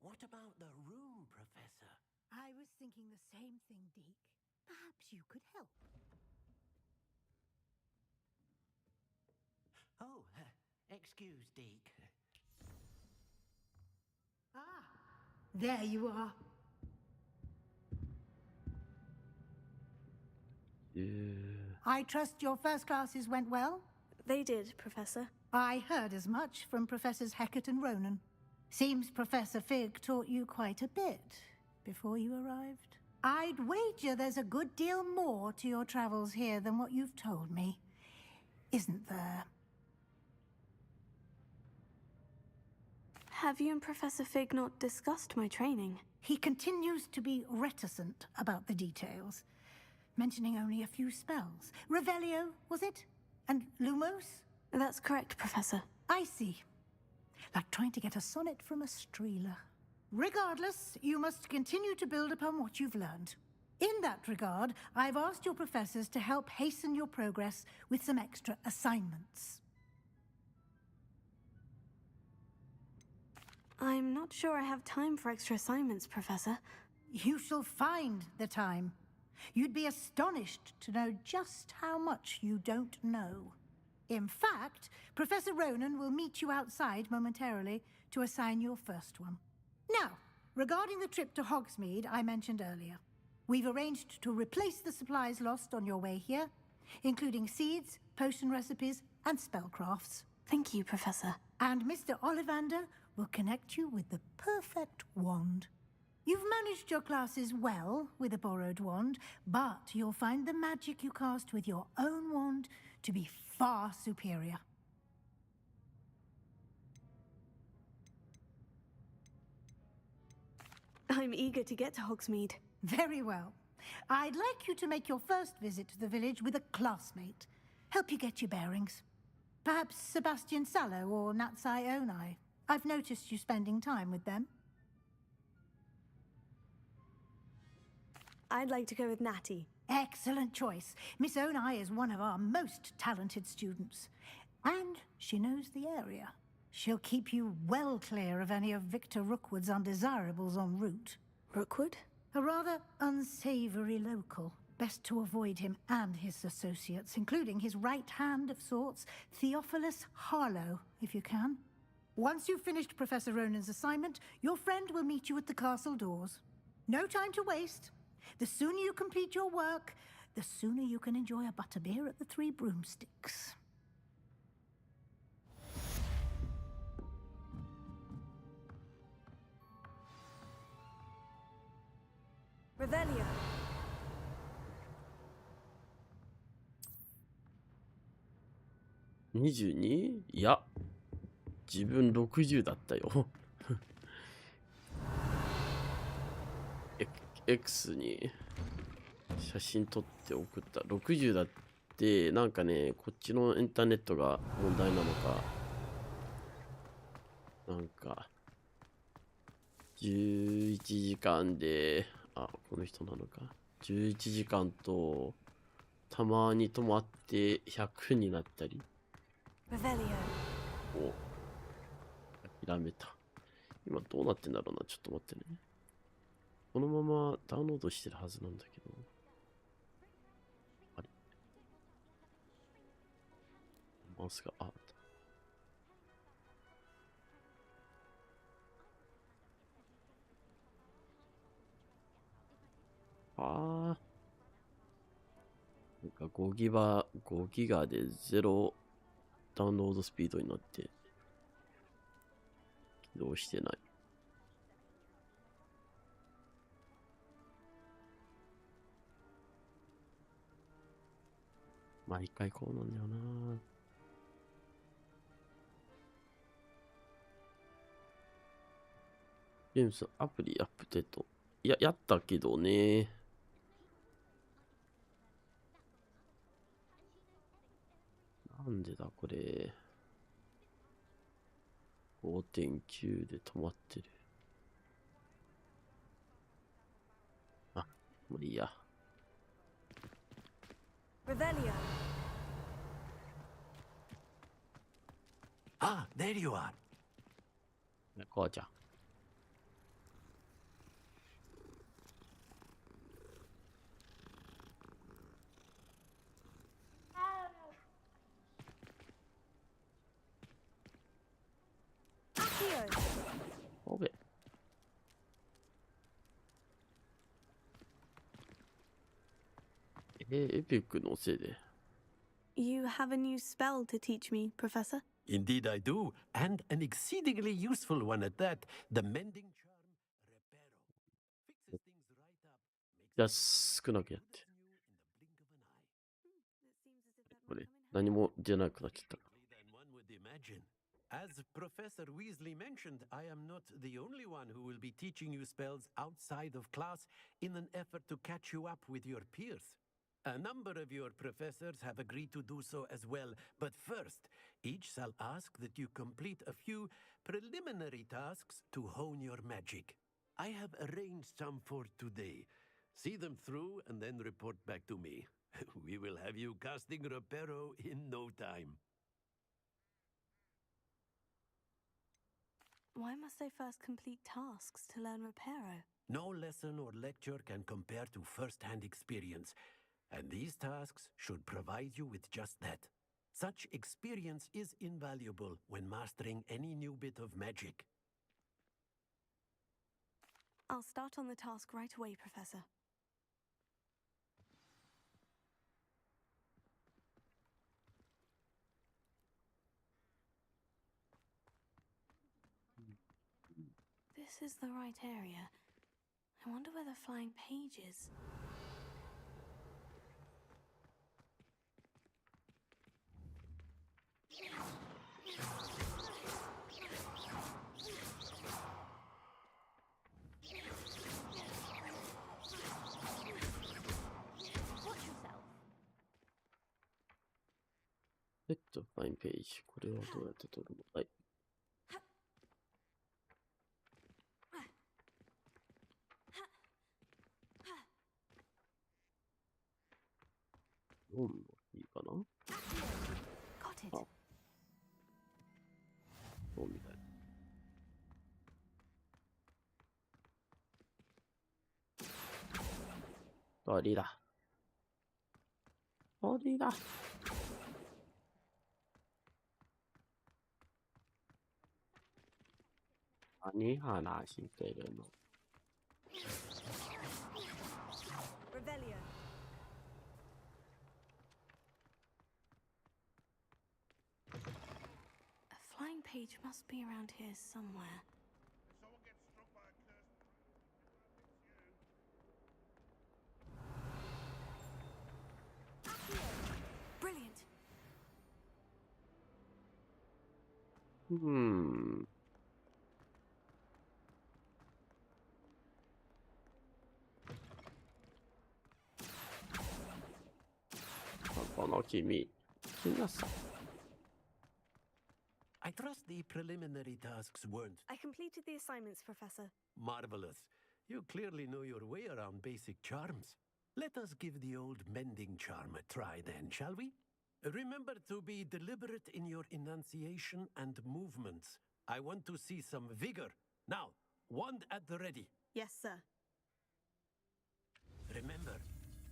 What about the room, Professor? I was thinking the same thing, Deke. Perhaps you could help. Oh, excuse, Deke. Ah, there you are. I trust your first classes went well? They did, Professor. I heard as much from Professors Hecat and Ronan. Seems Professor Fig taught you quite a bit before you arrived. I'd wager there's a good deal more to your travels here than what you've told me. Isn't there? Have you and Professor Fig not discussed my training? He continues to be reticent about the details, mentioning only a few spells. Revelio, was it? And Lumos? That's correct, Professor. I see. Like trying to get a sonnet from a streeler. Regardless, you must continue to build upon what you've learned. In that regard, I've asked your professors to help hasten your progress with some extra assignments. I'm not sure I have time for extra assignments, Professor. You shall find the time. You'd be astonished to know just how much you don't know. In fact, Professor Ronan will meet you outside momentarily to assign your first one. Now, regarding the trip to Hogsmeade I mentioned earlier, we've arranged to replace the supplies lost on your way here, including seeds, potion recipes, and spellcrafts. Thank you, Professor. And Mr. Ollivander will connect you with the perfect wand. You've managed your classes well with a borrowed wand, but you'll find the magic you cast with your own wand to be far superior. I'm eager to get to Hogsmeade. Very well. I'd like you to make your first visit to the village with a classmate. Help you get your bearings. Perhaps Sebastian Sallow or Natsai Onai. I've noticed you spending time with them. I'd like to go with Natty. Excellent choice. Miss Onai is one of our most talented students. And she knows the area. She'll keep you well clear of any of Victor Rookwood's undesirables en route. Rookwood? A rather unsavory local. Best to avoid him and his associates, including his right hand of sorts, Theophilus Harlow, if you can. Once you've finished Professor Ronan's assignment, your friend will meet you at the castle doors. No time to waste. The sooner you complete your work, the sooner you can enjoy a butterbeer at the Three Broomsticks. Revelio. 22? いや、自分60だったよ。X に写真撮って送った。60だって、なんかね、こっちのインターネットが問題なのか、なんか、11時間で、あ、この人なのか。11時間と、たまに止まって100になったり。お、諦めた。今どうなってんだろうな。ちょっと待ってね。このままダウンロードしてるはずなんだけど。あれ？マウスが、あった。なんか5ギガで0ダウンロードスピードになって起動してない。毎回こうなんだよな。ゲームスアプリアップデート。いや、やったけどね。だこれ。5.9 で止まってる。あ、もういいや。Revelio. Ah, there you are. こうちゃん。オベ。エピックのせいで。You have a new spell to teach me, Professor? Indeed I do, and an exceedingly useful one at that. The mending charm Reparo. Fixes things right up. じゃあ少なくやって。これ何も出なくなっちゃった。As Professor Weasley mentioned, I am not the only one who will be teaching you spells outside of class in an effort to catch you up with your peers. A number of your professors have agreed to do so as well, but first, each shall ask that you complete a few preliminary tasks to hone your magic. I have arranged some for today. See them through and then report back to me. We will have you casting Reparo in no time. Why must I first complete tasks to learn Reparo? No lesson or lecture can compare to first-hand experience, and these tasks should provide you with just that. Such experience is invaluable when mastering any new bit of magic. I'll start on the task right away, Professor. This is the right area. I wonder where the flying page is. Headphone page。これはどうやって取るの？はい。4のいいかな？あ。そうみたいな。鳥だ。鳥だ。何話してるの？ Revelio. A flying page must be around here somewhere. Brilliant. Hmm. I trust the preliminary tasks weren't I completed the assignments, Professor. marvelous. You clearly know your way around basic charms. Let us give the old mending charm a try then, shall we? Remember to be deliberate in your enunciation and movements. I want to see some vigor. Now, wand at the ready. Yes, sir. Remember,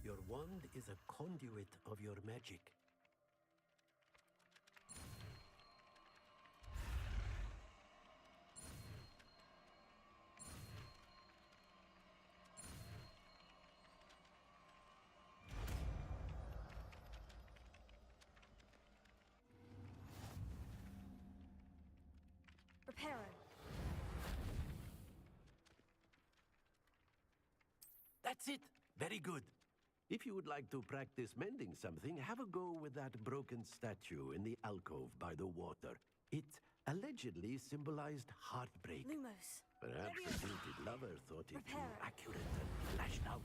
your wand is a conduit of your magic. Reparo. That's it. Very good. If you would like to practice mending something, have a go with that broken statue in the alcove by the water. It allegedly symbolized heartbreak. Lumos. Perhaps the painted lover thought it too accurate and lashed out.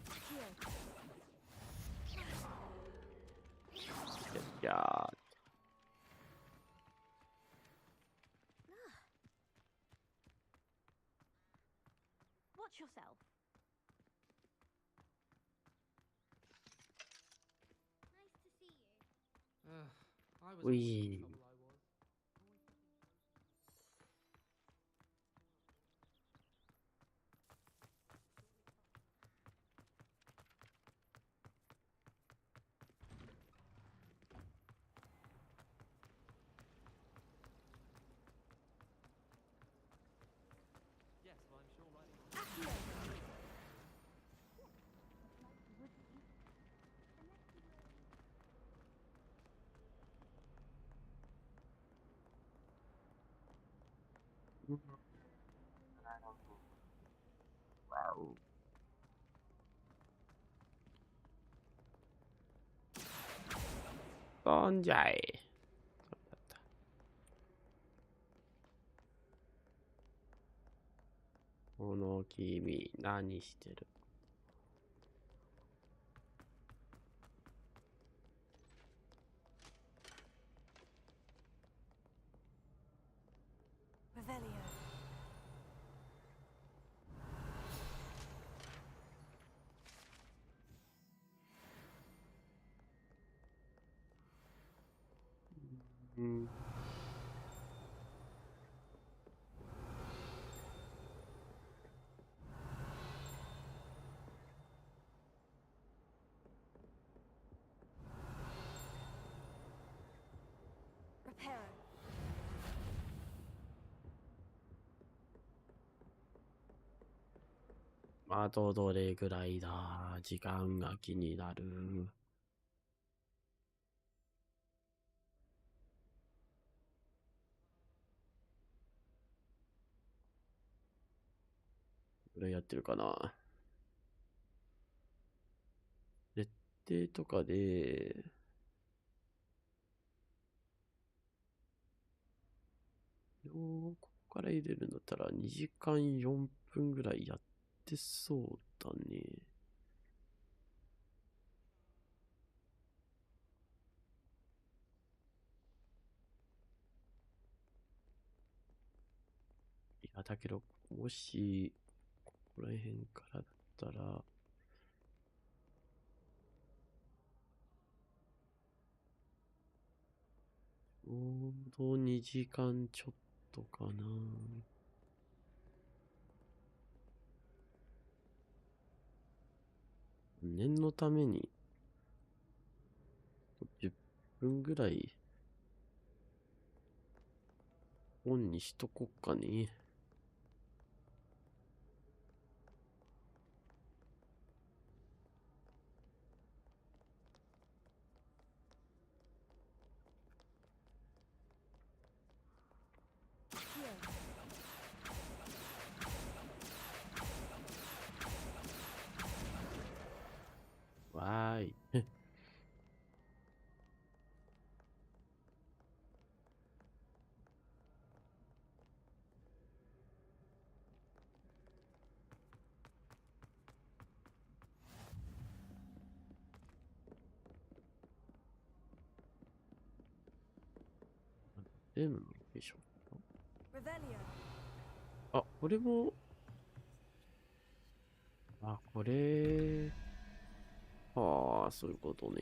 God. yourself. Nice to see you. I was Wee. trouble I was. Yes, well, I'm sure right. Wow. Bonjai. この君、何してる？うん。あとどれぐらいだ？時間が気になる。これやってるかな？設定とかで、ここから入れるんだったら2時間4分ぐらいやってそうだね。いや、だけど、もし、ここら辺からだったら、ちょうど2時間ちょっとかな。念のために、10分ぐらい、オンにしとこっかね。わーい。ゲームのロケーション。あ、これも、あ、これ、ああ、そういうことね。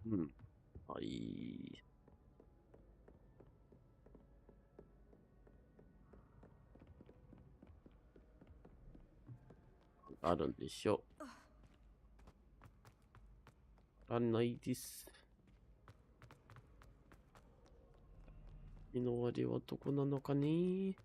うん。はい。あるんでしょう。あらないです。身の終わりはどこなのかね。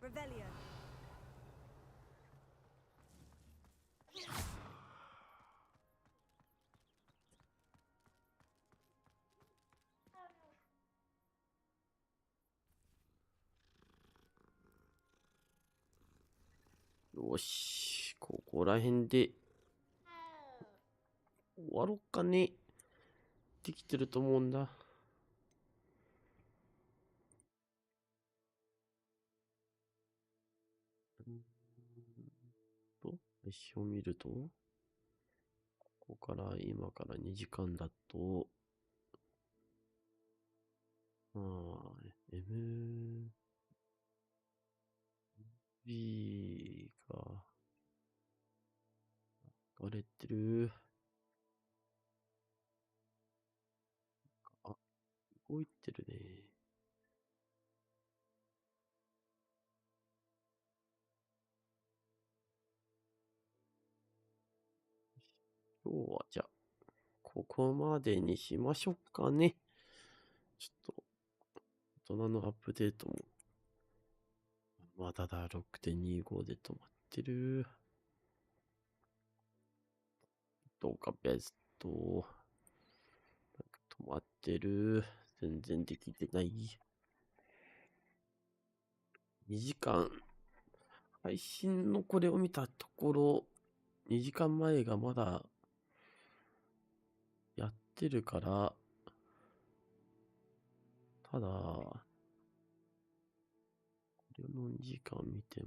Revelio. よし、ここら辺で終わろっかね。できてると思うんだ。飯を見ると、ここから今から2時間だと、MB が、割れてる。あ、動いてるね。今日はじゃあ、ここまでにしましょうかね。ちょっと、大人のアップデートも、まだだ、6.25 で止まってる。どうかベスト。止まってる。全然できてない。2時間、配信のこれを見たところ、2時間前がまだやってるから、ただ、これの2時間見ても、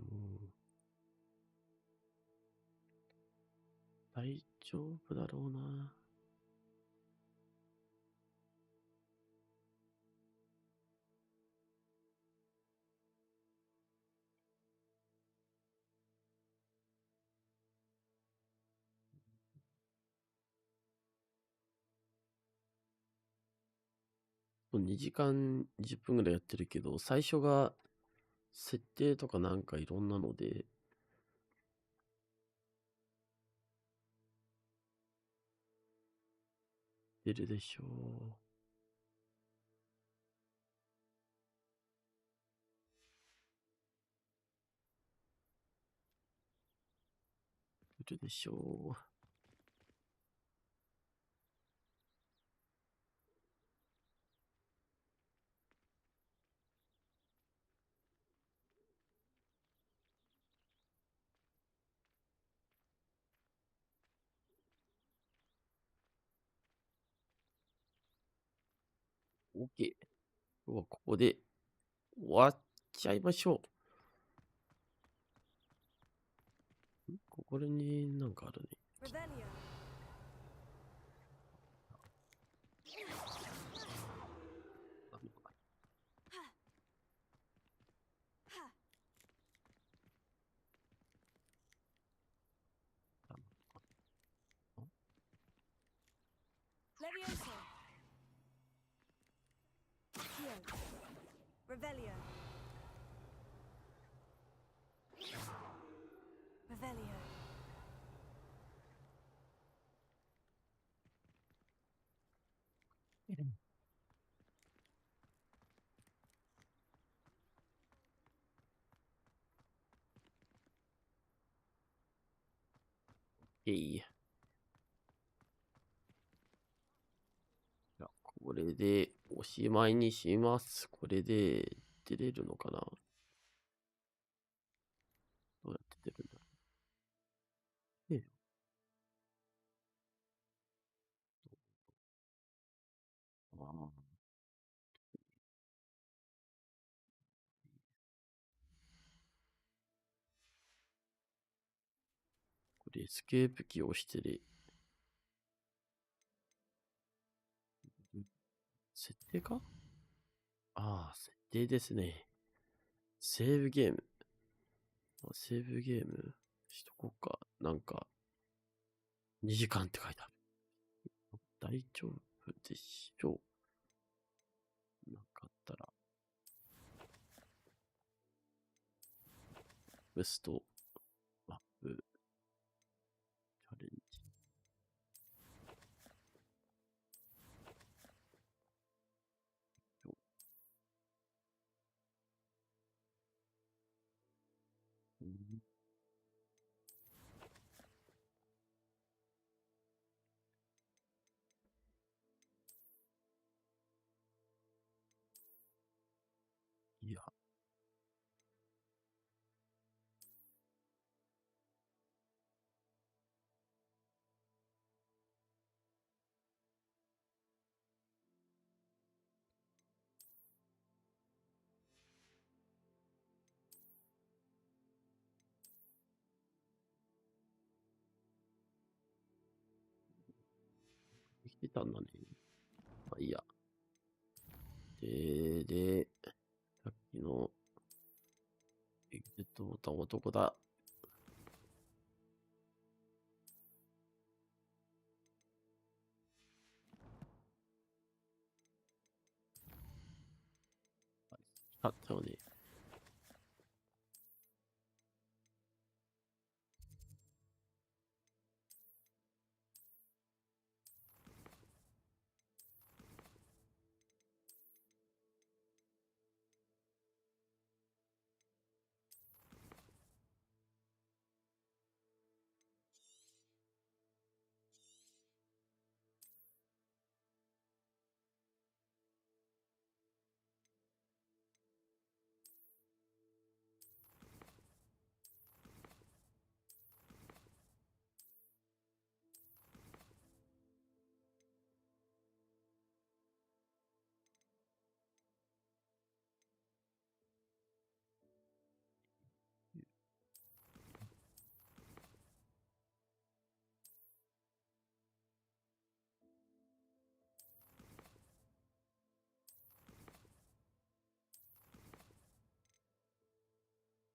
大丈夫だろうな。2時間10分ぐらいやってるけど、最初が設定とかなんかいろんなので、出るでしょう。出るでしょう。OK。今日はここで終わっちゃいましょう。ここになんかあるね。Levioso. Accio. Revelio. Revelio. OK。じゃあ、これでおしまいにします。これで出れるのかな？どうやって出るんだろう。ああ。エスケープキーを押してる。設定か？ああ、設定ですね。セーブゲーム。セーブゲームしとこうか。なんか、2時間って書いてある。大丈夫でしょう。なんかあったら。ベスト、マップ、チャレンジ。いや。できてたんだね。まあいいや。で、さっきの、エグゼットボタンはどこだ？あったよね。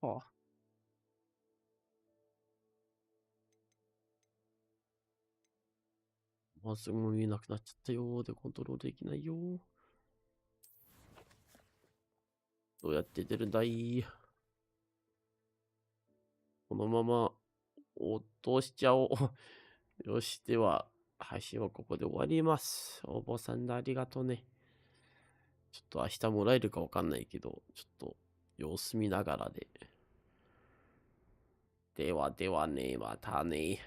ああ。もうすぐ見えなくなっちゃったよ。で、コントロールできないよ。どうやって出るんだい？このまま落としちゃおう。よし、では、配信はここで終わります。応募さんでありがとうね。ちょっと明日もらえるかわかんないけど、ちょっと様子見ながらで。ではではね、またね。